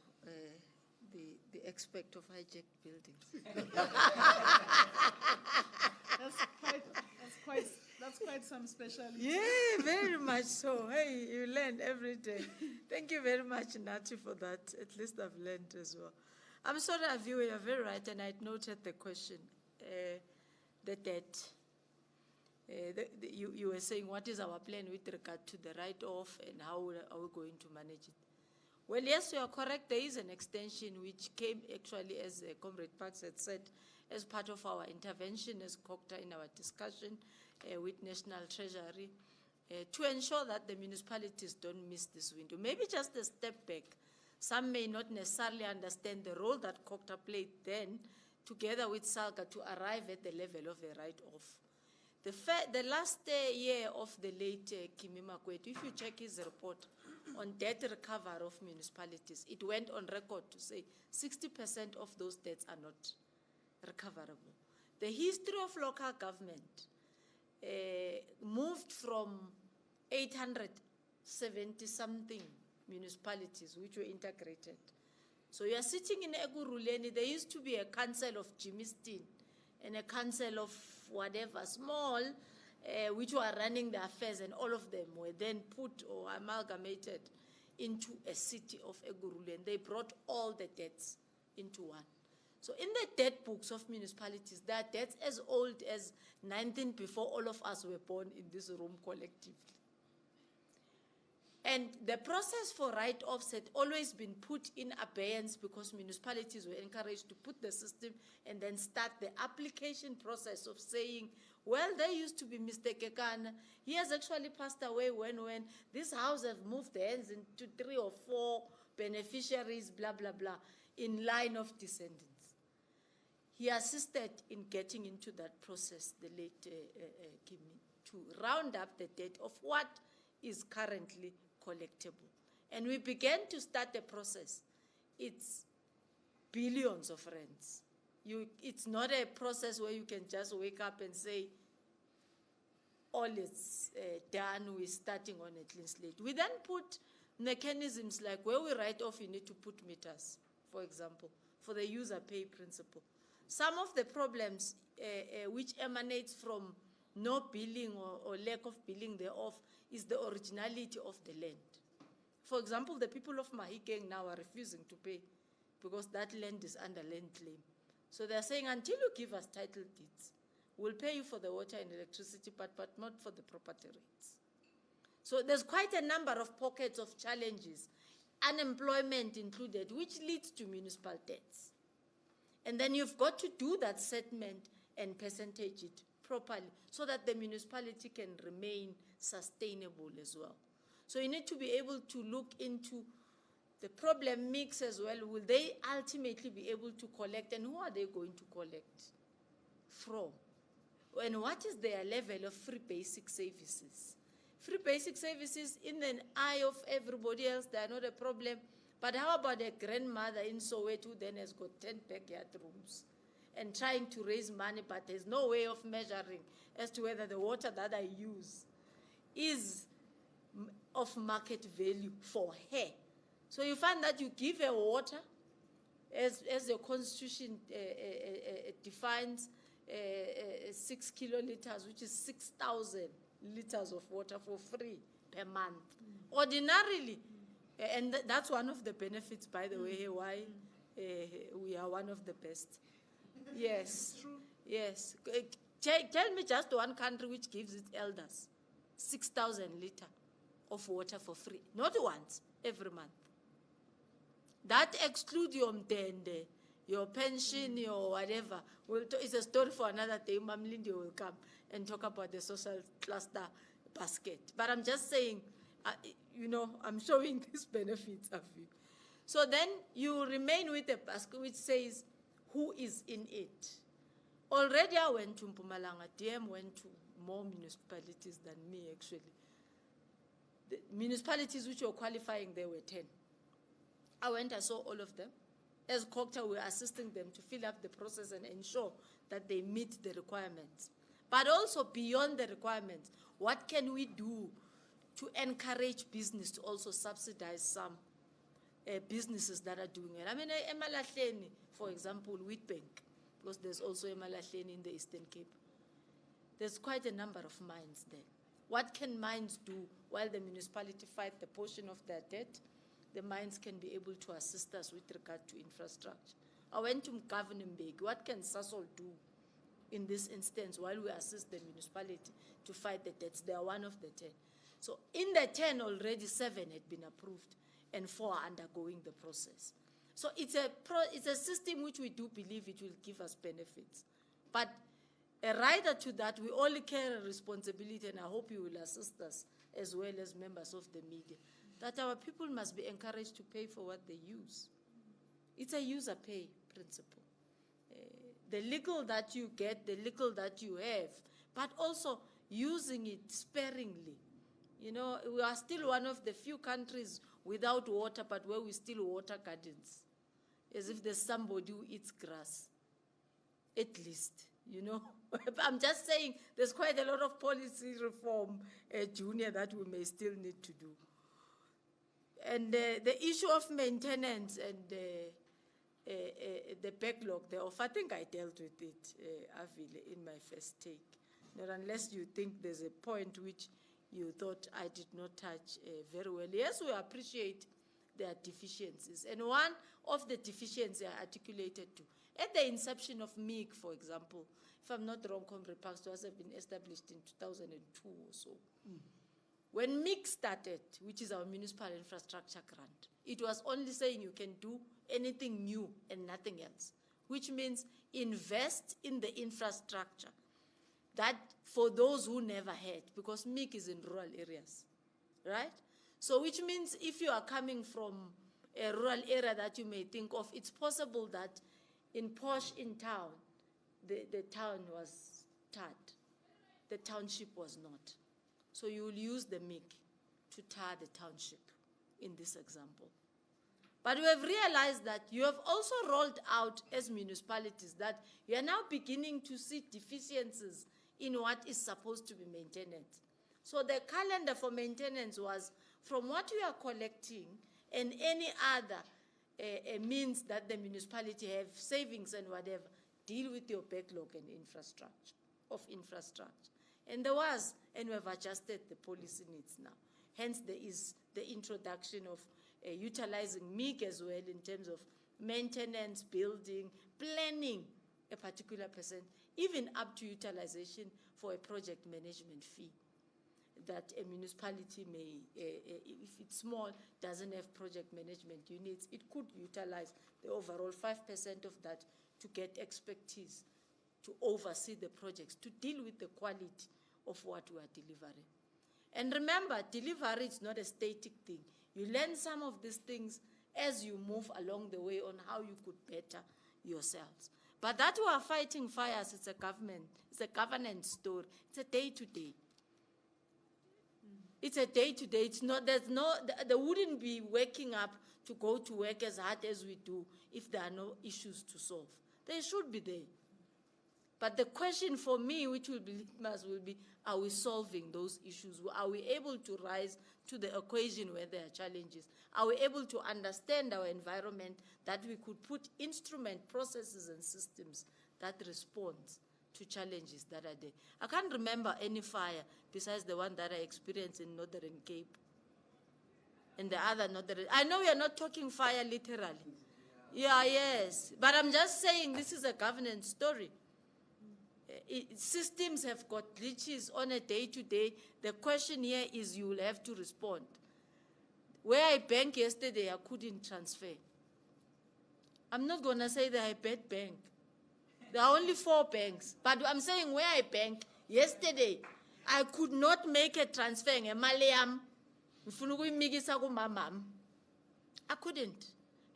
the aspect of hijacked buildings. That's quite some specialty. Yeah, very much so. Hey, you learn every day. Thank you very much, Nati, for that. At least I've learned as well. I'm sorry, Aviwe, you're very right, and I noted the question, the debt. You were saying, what is our plan with regard to the write-off and how are we going to manage it? Well, yes, you are correct. There is an extension which came actually, as Comrade Parks had said, as part of our intervention as COCTA in our discussion with National Treasury to ensure that the municipalities don't miss this window. Maybe just a step back. Some may not necessarily understand the role that COCTA played then, together with SALGA, to arrive at the level of a write-off. The last year of the late Kimi Makwetu, if you check his report on debt recovery of municipalities, it went on record to say 60% of those debts are not recoverable. The history of local government moved from 870-something municipalities which were integrated. So you are sitting in Eguruleni, there used to be a council of Jimistin and a council of whatever, small, which were running the affairs, and all of them were then put or amalgamated into a city of Eguruleni. They brought all the debts into one. So in the debt books of municipalities, there are debts as old as 19 before all of us were born in this room collectively. And the process for write-offs had always been put in abeyance because municipalities were encouraged to put the system and then start the application process of saying, well, there used to be Mr. Kekana. He has actually passed away when this house have moved hands into 3 or 4 beneficiaries, blah, blah, blah, in line of descendants. He assisted in getting into that process, the late Kimi, to round up the debt of what is currently collectible. And we began to start the process. It's billions of rands. It's not a process where you can just wake up and say, all is done, we're starting on a clean slate. We then put mechanisms like where we write off, you need to put meters, for example, for the user pay principle. Some of the problems which emanates from no billing or lack of billing thereof is the originality of the land. For example, the people of Mahikeng now are refusing to pay because that land is under land claim. So they're saying, until you give us title deeds, we'll pay you for the water and electricity part, but not for the property rates. So there's quite a number of pockets of challenges, unemployment included, which leads to municipal debts. And then you've got to do that settlement and percentage it properly so that the municipality can remain sustainable as well. So you need to be able to look into the problem mix as well. Will they ultimately be able to collect, and who are they going to collect from? And what is their level of free basic services? Free basic services in the eye of everybody else, they are not a problem. But how about a grandmother in Soweto who then has got 10 backyard rooms and trying to raise money, but there's no way of measuring as to whether the water that I use is of market value for her. So you find that you give her water, as the Constitution defines, 6 kiloliters, which is 6,000 liters of water for free per month. Ordinarily, and that's one of the benefits, by the way, why we are one of the best. Yes. True. Yes. Tell me just one country which gives its elders 6,000 liters of water for free. Not once, every month. That excludes your mtende, your pension, your whatever. It's a story for another day. Mam Lindy will come and talk about the social cluster basket. But I'm just saying, I'm showing these benefits of you. So then you remain with a basket which says, who is in it? Already I went to Mpumalanga. DM went to more municipalities than me, actually. The municipalities which were qualifying, there were 10. I went, I saw all of them. As COCTA, we were assisting them to fill up the process and ensure that they meet the requirements. But also beyond the requirements, what can we do to encourage business to also subsidize some businesses that are doing it? I mean, Emalahleni, for example, Wheatbank, because there's also Emalahleni in the Eastern Cape. There's quite a number of mines there. What can mines do while the municipality fight the portion of their debt? The mines can be able to assist us with regard to infrastructure. I went to Mkavanembeki. What can Sasol do in this instance while we assist the municipality to fight the debts? They are one of the 10. So in the 10, already 7 had been approved and 4 are undergoing the process. So it's a system which we do believe it will give us benefits. But a rider to that, we all carry a responsibility, and I hope you will assist us as well as members of the media, that our people must be encouraged to pay for what they use. It's a user pay principle. The little that you get, the little that you have, but also using it sparingly. You know, we are still one of the few countries without water, but where we still water gardens, as if there's somebody who eats grass, at least, you know. I'm just saying there's quite a lot of policy reform, Junior, that we may still need to do. And the issue of maintenance and the backlog thereof, I think I dealt with it, Avile, in my first take. Not unless you think there's a point which you thought I did not touch very well. Yes, we appreciate their deficiencies. And one of the deficiencies I articulated to, at the inception of MEEC, for example, if I'm not wrong, Comrade Parks was been established in 2002 or so. When MEEC started, which is our municipal infrastructure grant, it was only saying you can do anything new and nothing else, which means invest in the infrastructure that for those who never had, because MEEC is in rural areas, right? So which means if you are coming from a rural area that you may think of, it's possible that in Posh in town, the town was tarred. The township was not. So you will use the MEEC to tar the township in this example. But we have realized that you have also rolled out as municipalities that you are now beginning to see deficiencies in what is supposed to be maintenance. So the calendar for maintenance was from what we are collecting and any other means that the municipality have, savings and whatever, deal with your backlog and infrastructure. And there was, and we have adjusted the policy needs now. Hence, there is the introduction of utilizing MEEC as well in terms of maintenance, building, planning a particular percent, even up to utilization for a project management fee that a municipality may, if it's small, doesn't have project management units, it could utilize the overall 5% of that to get expertise, to oversee the projects, to deal with the quality of what we are delivering. And remember, delivery is not a static thing. You learn some of these things as you move along the way on how you could better yourselves. But that we are fighting fires, it's a governance story. It's a day-to-day. It's a day-to-day. It's not, there wouldn't be waking up to go to work as hard as we do if there are no issues to solve. They should be there. But the question for me, which will be litmus, will be, are we solving those issues? Are we able to rise to the occasion where there are challenges? Are we able to understand our environment that we could put instrument, processes, and systems that respond to challenges that are there? I can't remember any fire besides the one that I experienced in Northern Cape. And the other Northern, I know we are not talking fire literally. Yeah, yes. But I'm just saying this is a governance story. Systems have got glitches on a day-to-day. The question here is you will have to respond. Where I banked yesterday, I couldn't transfer. I'm not going to say that I bad bank. There are only 4 banks. But I'm saying where I banked yesterday, I could not make a transfer. I couldn't.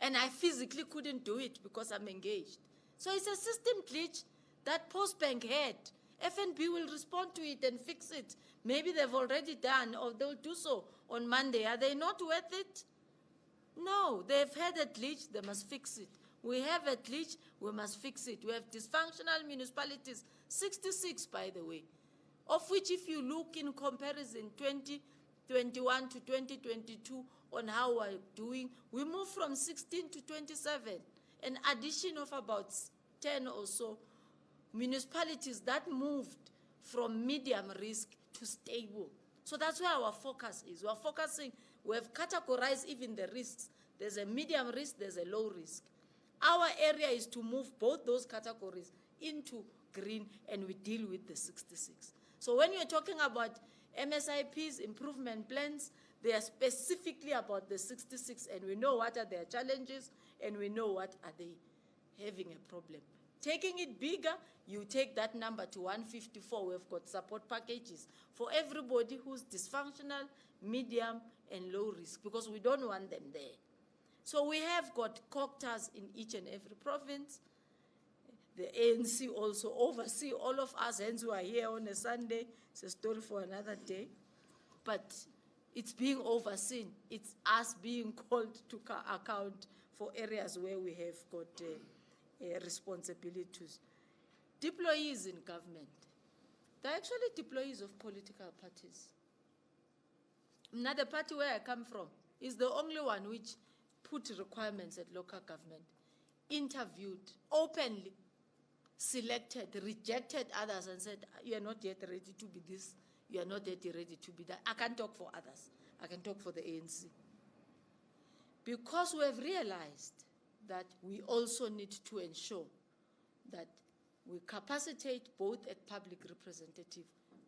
And I physically couldn't do it because I'm engaged. So it's a system glitch that Postbank had. FNB will respond to it and fix it. Maybe they've already done, or they'll do so on Monday. Are they not worth it? No, they've had a glitch, they must fix it. We have a glitch, we must fix it. We have dysfunctional municipalities, 66 by the way, of which if you look in comparison 2021 to 2022 on how we're doing, we moved from 16 to 27, an addition of about 10 or so municipalities that moved from medium risk to stable. So that's where our focus is. We're focusing, we have categorized even the risks. There's a medium risk, there's a low risk. Our area is to move both those categories into green, and we deal with the 66. So when you're talking about MSIPs, improvement plans, they are specifically about the 66, and we know what are their challenges, and we know what are they having a problem. Taking it bigger, you take that number to 154. We've got support packages for everybody who's dysfunctional, medium, and low risk, because we don't want them there. So we have got COCTAs in each and every province. The ANC also oversee all of us, hence we are here on a Sunday. It's a story for another day. But it's being overseen. It's us being called to account for areas where we have got responsibilities. Deployees in government. They're actually deployees of political parties. Now, the party where I come from is the only one which put requirements at local government, interviewed openly, selected, rejected others and said, you are not yet ready to be this, you are not yet ready to be that. I can't talk for others. I can talk for the ANC. Because we have realized that we also need to ensure that we capacitate both at public representative,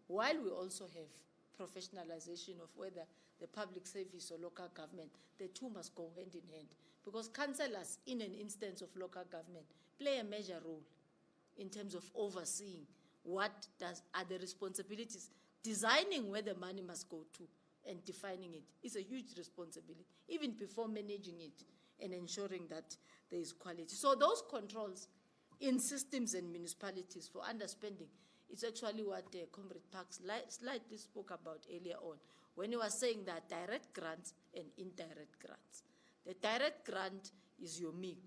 while we also have professionalization of whether the public service or local government. The two must go hand in hand, because councillors in an instance of local government play a major role in terms of overseeing what are the responsibilities, designing where the money must go to and defining it is a huge responsibility, even before managing it and ensuring that there is quality. So those controls in systems and municipalities for underspending, it's actually what Comrade Parks slightly spoke about earlier on, when he was saying that direct grants and indirect grants. The direct grant is your MIC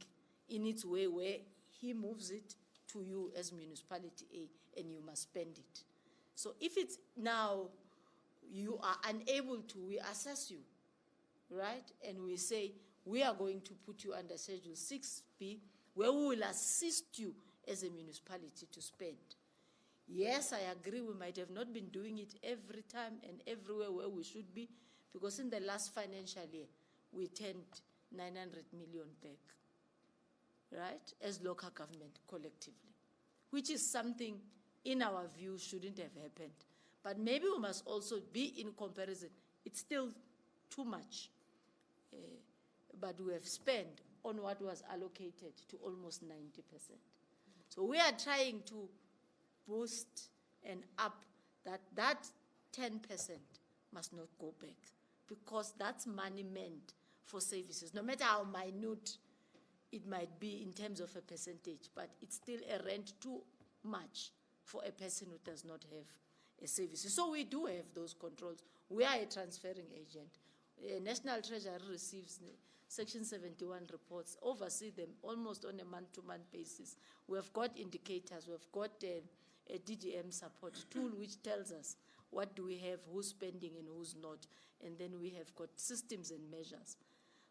in its way, where he moves it to you as municipality A, and you must spend it. So if it's now you are unable to, we assess you, right? And we say, we are going to put you under Schedule 6B, where we will assist you as a municipality to spend. Yes, I agree, we might have not been doing it every time and everywhere where we should be, because in the last financial year, we turned 900 million back. right, as local government collectively, which is something in our view shouldn't have happened. But maybe we must also be in comparison. It's still too much, but we have spent on what was allocated to almost 90%. So we are trying to boost and up that 10% must not go back, because that's money meant for services, no matter how minute it might be in terms of a percentage, but it's still a rent too much for a person who does not have a service. So we do have those controls. We are a transferring agent. National Treasury receives Section 71 reports, oversee them almost on a month-to-month basis. We have got indicators, we have got a DGM support tool which tells us what do we have, who's spending and who's not, and then we have got systems and measures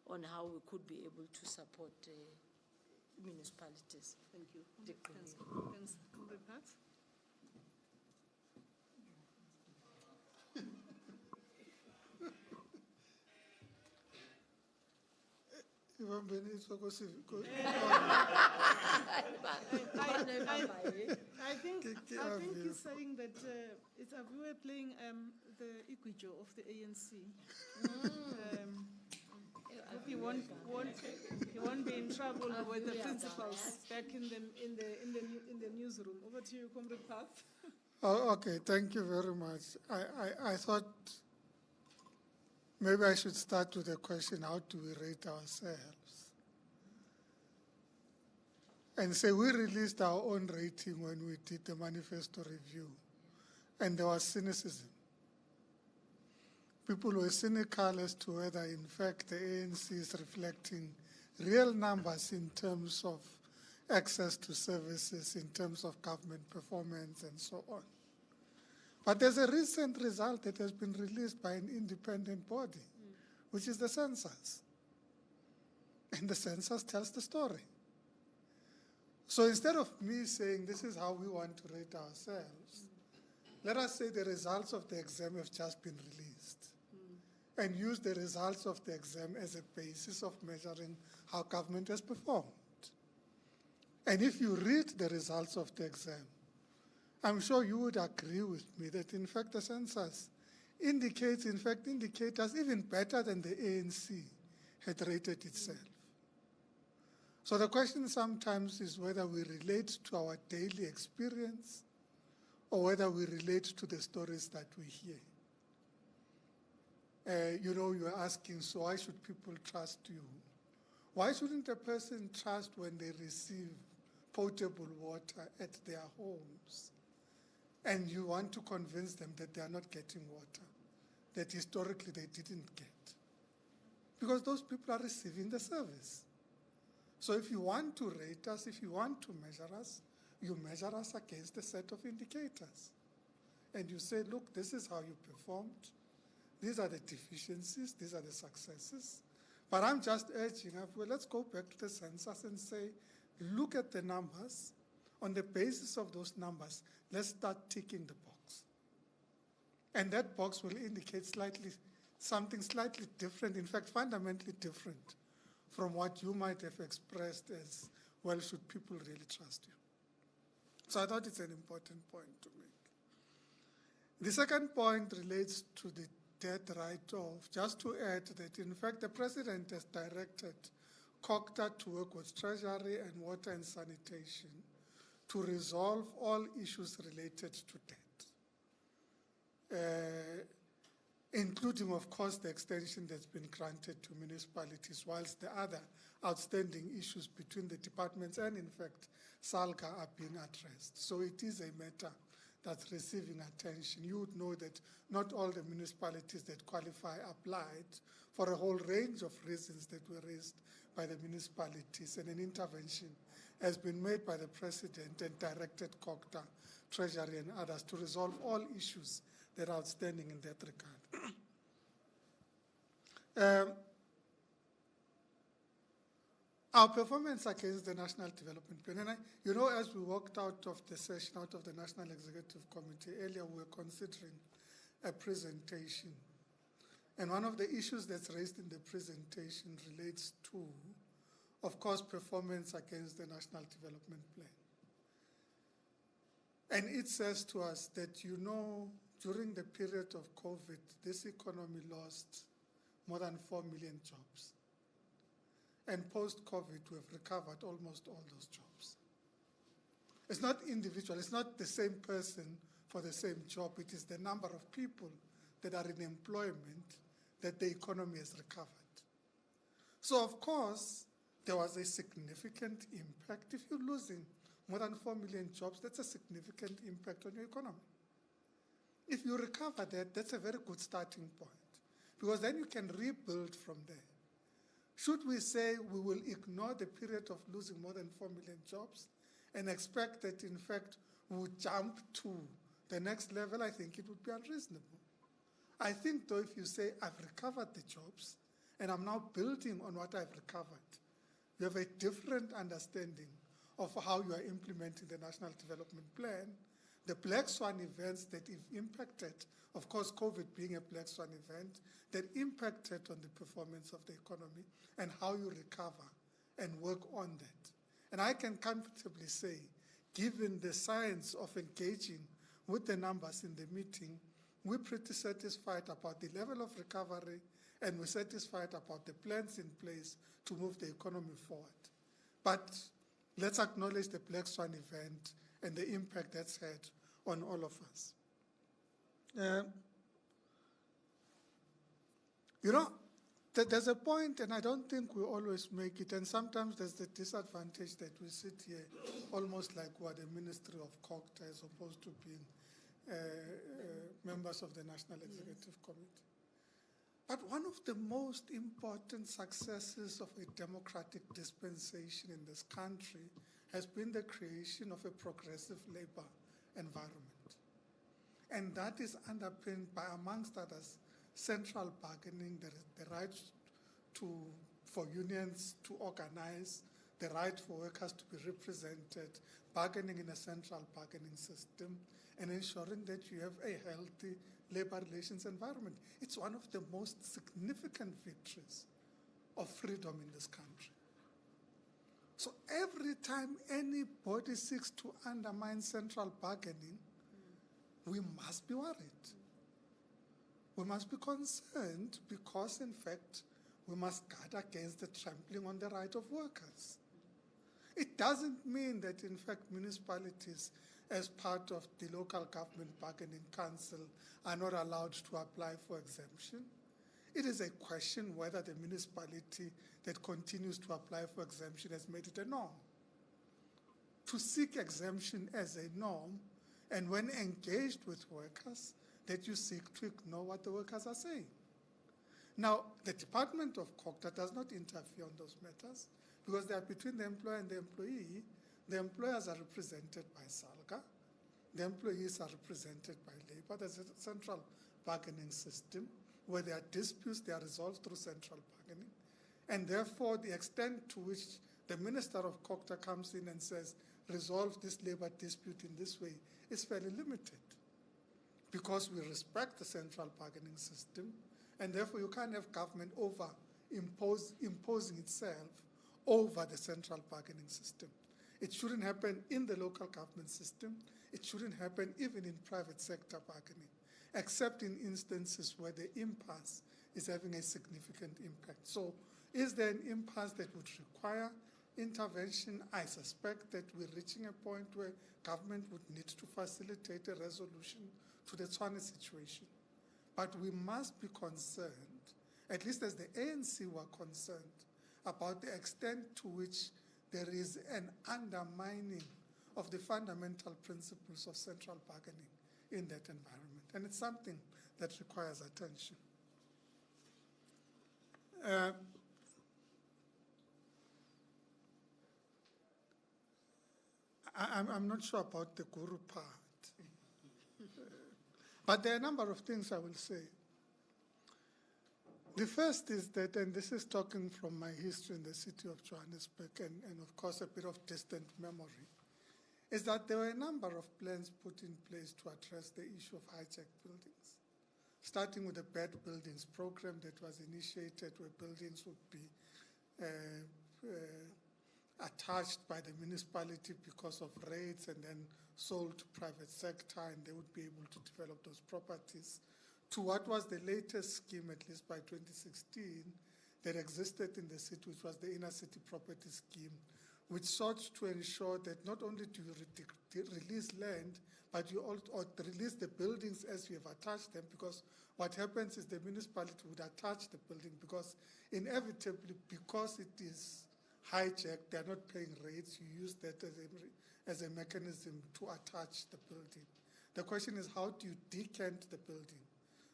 on how we could be able to support municipalities. Thank you. Comrade Parks? I think he's saying that it's we were playing the Iguijo of the ANC. He won't be in trouble with the principals back in the newsroom. Over to you, Comrade Parks. Oh, okay, thank you very much. I thought maybe I should start with the question, how do we rate ourselves? And say we released our own rating when we did the manifesto review, and there was cynicism. People were cynical as to whether, in fact, the ANC is reflecting real numbers in terms of access to services, in terms of government performance, and so on. But there's a recent result that has been released by an independent body, which is the census. And the census tells the story. So instead of me saying this is how we want to rate ourselves, let us say the results of the exam have just been released, and use the results of the exam as a basis of measuring how government has performed. And if you read the results of the exam, I'm sure you would agree with me that, in fact, the census indicates, in fact, indicators even better than the ANC had rated itself. So the question sometimes is whether we relate to our daily experience or whether we relate to the stories that we hear. You're asking, so why should people trust you? Why shouldn't a person trust when they receive potable water at their homes and you want to convince them that they are not getting water, that historically they didn't get? Because those people are receiving the service. So if you want to rate us, if you want to measure us, you measure us against a set of indicators. And you say, look, this is how you performed. These are the deficiencies, these are the successes. But I'm just urging, well, let's go back to the census and say, look at the numbers. On the basis of those numbers, let's start ticking the box. And that box will indicate something slightly different, in fact, fundamentally different from what you might have expressed as, well, should people really trust you? So I thought it's an important point to make. The second point relates to the debt write-off. Just to add that, in fact, the President has directed COGTA to work with Treasury and Water and Sanitation to resolve all issues related to debt, including, of course, the extension that's been granted to municipalities, whilst the other outstanding issues between the departments and, in fact, SALGA are being addressed. So it is a matter that's receiving attention. You would know that not all the municipalities that qualify applied for a whole range of reasons that were raised by the municipalities, and an intervention has been made by the President and directed COGTA, Treasury, and others to resolve all issues that are outstanding in that regard. Our performance against the National Development Plan, and as we walked out of the session, out of the National Executive Committee, earlier we were considering a presentation. And one of the issues that's raised in the presentation relates to of course, performance against the National Development Plan. And it says to us that, during the period of COVID, this economy lost more than 4 million jobs. And post-COVID, we have recovered almost all those jobs. It's not individual, it's not the same person for the same job, it is the number of people that are in employment that the economy has recovered. So of course, there was a significant impact. If you're losing more than 4 million jobs, that's a significant impact on your economy. If you recover that, that's a very good starting point, because then you can rebuild from there. Should we say we will ignore the period of losing more than 4 million jobs and expect that, in fact, we would jump to the next level? I think it would be unreasonable. I think, though, if you say, I've recovered the jobs and I'm now building on what I've recovered, you have a different understanding of how you are implementing the National Development Plan. The Black Swan events that have impacted, of course, COVID being a Black Swan event, that impacted on the performance of the economy and how you recover and work on that. And I can comfortably say, given the science of engaging with the numbers in the meeting, we're pretty satisfied about the level of recovery, and we're satisfied about the plans in place to move the economy forward. But let's acknowledge the Black Swan event and the impact that's had on all of us. There's a point, and I don't think we always make it, and sometimes there's the disadvantage that we sit here almost like we're the Ministry of COGTA as opposed to being members of the National Executive Committee. But one of the most important successes of a democratic dispensation in this country has been the creation of a progressive labor environment. And that is underpinned by, amongst others, central bargaining, the right for unions to organize, the right for workers to be represented, bargaining in a central bargaining system, and ensuring that you have a healthy labor relations environment. It's one of the most significant victories of freedom in this country. So every time anybody seeks to undermine central bargaining, we must be worried. We must be concerned because, in fact, we must guard against the trampling on the right of workers. It doesn't mean that, in fact, municipalities, as part of the local government bargaining council, are not allowed to apply for exemption. It is a question whether the municipality that continues to apply for exemption has made it a norm. To seek exemption as a norm, and when engaged with workers, that you seek to ignore what the workers are saying. Now, the Department of COGTA does not interfere on those matters because they are between the employer and the employee. The employers are represented by SALGA. The employees are represented by labor. There's a central bargaining system where there are disputes, they are resolved through central bargaining. And therefore, the extent to which the Minister of COGTA comes in and says, resolve this labor dispute in this way is fairly limited, because we respect the central bargaining system, and therefore you can't have government imposing itself over the central bargaining system. It shouldn't happen in the local government system. It shouldn't happen even in private sector bargaining, except in instances where the impasse is having a significant impact. So is there an impasse that would require intervention? I suspect that we're reaching a point where government would need to facilitate a resolution to the Tswane situation. But we must be concerned, at least as the ANC were concerned, about the extent to which there is an undermining of the fundamental principles of central bargaining in that environment. And it's something that requires attention. I'm not sure about the guru part. But there are a number of things I will say. The first is that, and this is talking from my history in the city of Johannesburg and of course a bit of distant memory, is that there were a number of plans put in place to address the issue of hijacked buildings, starting with the bad buildings program that was initiated, where buildings would be attached by the municipality because of rates and then sold to private sector, and they would be able to develop those properties, to what was the latest scheme, at least by 2016, that existed in the city, which was the inner city property scheme, which sought to ensure that not only do you release land, but you also release the buildings as you have attached them, because what happens is the municipality would attach the building, because inevitably, because it is hijacked, they are not paying rates, you use that as a mechanism to attach the building. The question is, how do you decant the building?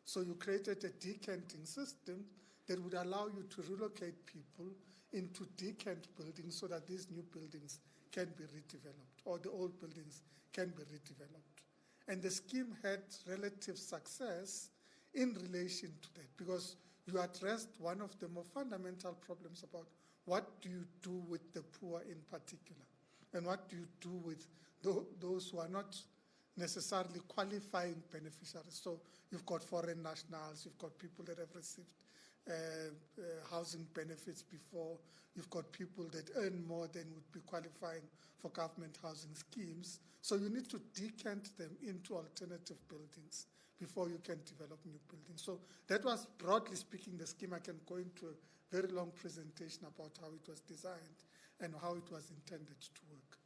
So you created a decanting system that would allow you to relocate people into decant buildings so that these new buildings can be redeveloped, or the old buildings can be redeveloped. And the scheme had relative success in relation to that, because you addressed one of the more fundamental problems about what do you do with the poor in particular, and what do you do with those who are not necessarily qualifying beneficiaries. So you've got foreign nationals, you've got people that have received housing benefits before, you've got people that earn more than would be qualifying for government housing schemes. So you need to decant them into alternative buildings before you can develop new buildings. So that was, broadly speaking, the scheme. I can go into a very long presentation about how it was designed and how it was intended to work.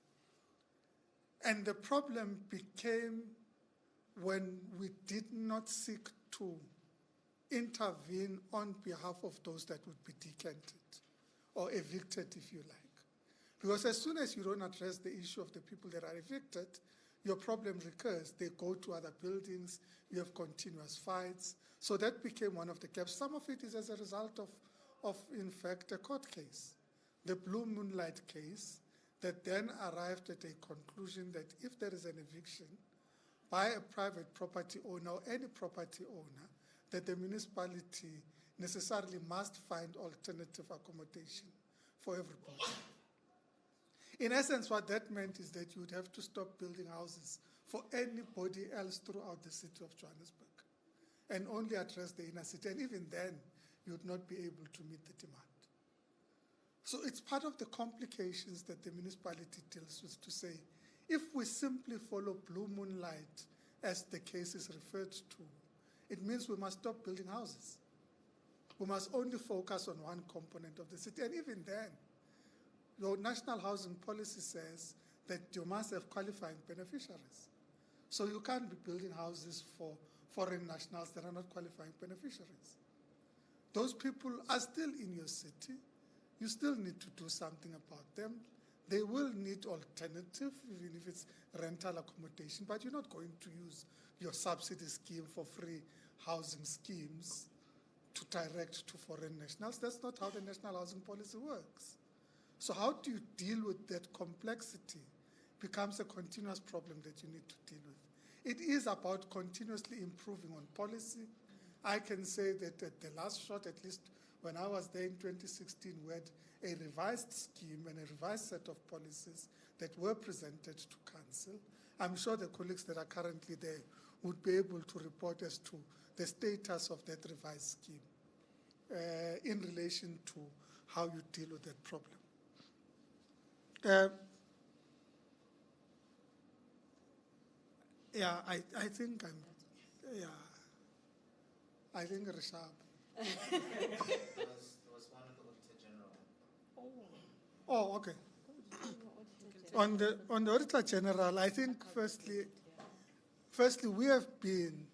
And the problem became when we did not seek to intervene on behalf of those that would be decanted or evicted, if you like. Because as soon as you don't address the issue of the people that are evicted, your problem recurs. They go to other buildings, you have continuous fights. So that became one of the gaps. Some of it is as a result of in fact, a court case, the Blue Moonlight case, that then arrived at a conclusion that if there is an eviction by a private property owner or any property owner, that the municipality necessarily must find alternative accommodation for everybody. In essence, what that meant is that you would have to stop building houses for anybody else throughout the city of Johannesburg and only address the inner city. And even then, you would not be able to meet the demand. So it's part of the complications that the municipality deals with to say, if we simply follow Blue Moonlight, as the case is referred to, it means we must stop building houses. We must only focus on one component of the city. And even then, your national housing policy says that you must have qualifying beneficiaries. So you can't be building houses for foreign nationals that are not qualifying beneficiaries. Those people are still in your city. You still need to do something about them. They will need alternative, even if it's rental accommodation, but you're not going to use your subsidy scheme for free housing schemes to direct to foreign nationals. That's not how the national housing policy works. So how do you deal with that complexity becomes a continuous problem that you need to deal with. It is about continuously improving on policy. I can say that at the last shot, at least when I was there in 2016, we had a revised scheme and a revised set of policies that were presented to council. I'm sure the colleagues that are currently there would be able to report as to the status of that revised scheme in relation to how you deal with that problem. I think I'm, I think Rishab. There was one of the Auditor General. Oh, okay. On the Auditor General, I think firstly we have been,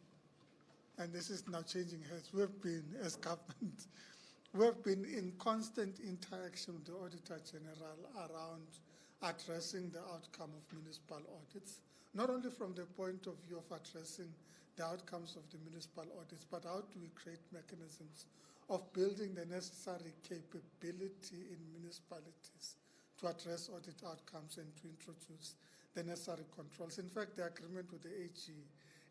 and this is now changing heads, we have been, as government, we have been in constant interaction with the Auditor General around addressing the outcome of municipal audits, not only from the point of view of addressing the outcomes of the municipal audits, but how do we create mechanisms of building the necessary capability in municipalities to address audit outcomes and to introduce the necessary controls. In fact, the agreement with the AG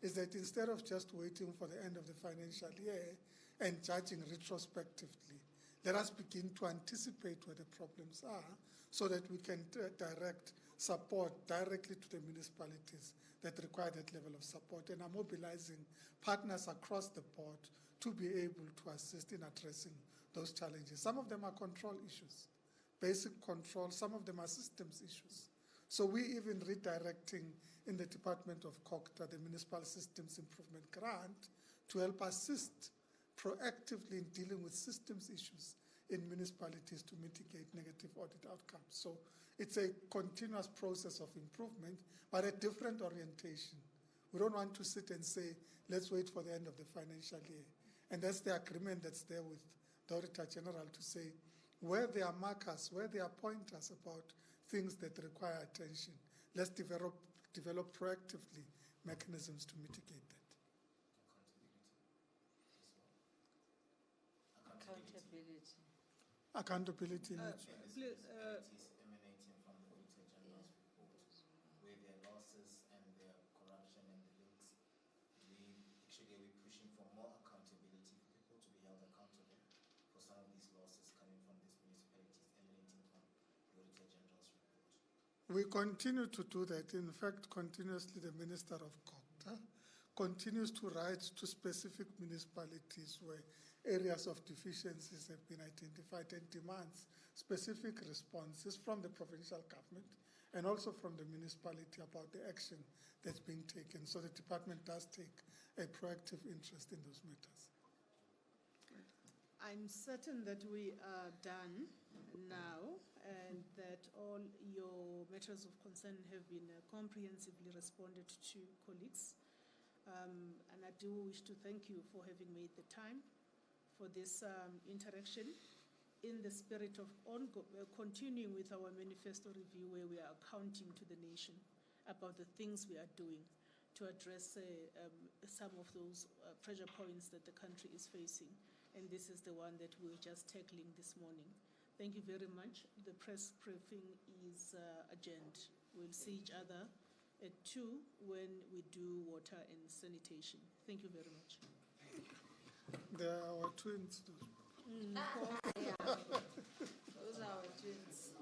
is that instead of just waiting for the end of the financial year and judging retrospectively, let us begin to anticipate where the problems are so that we can direct support directly to the municipalities that require that level of support, and are mobilizing partners across the board to be able to assist in addressing those challenges. Some of them are control issues, basic control. Some of them are systems issues. So we even redirecting in the Department of COCTA, the Municipal Systems Improvement Grant, to help assist proactively in dealing with systems issues in municipalities to mitigate negative audit outcomes. So it's a continuous process of improvement, but a different orientation. We don't want to sit and say, let's wait for the end of the financial year. And that's the agreement that's there with the Auditor General to say, where there are markers, where there are pointers about things that require attention, let's develop proactively mechanisms to mitigate that. Accountability. Please, Emanating from the Auditor General's report, where there are losses and there are corruption and the links. Are we pushing for more accountability for people to be held accountable for some of these losses coming from these municipalities emanating from the Auditor General's report? We continue to do that. In fact, continuously the Minister of COCTA continues to write to specific municipalities where areas of deficiencies have been identified and demands specific responses from the provincial government and also from the municipality about the action that's being taken. So the department does take a proactive interest in those matters. I'm certain that we are done now and that all your matters of concern have been comprehensively responded to, colleagues. And I do wish to thank you for having made the time for this interaction in the spirit of continuing with our manifesto review, where we are accounting to the nation about the things we are doing to address some of those pressure points that the country is facing. And this is the one that we're just tackling this morning. Thank you very much. The press briefing is adjourned. We'll see each other at 2 when we do water and sanitation. Thank you very much. They are our twins. Those are our twins.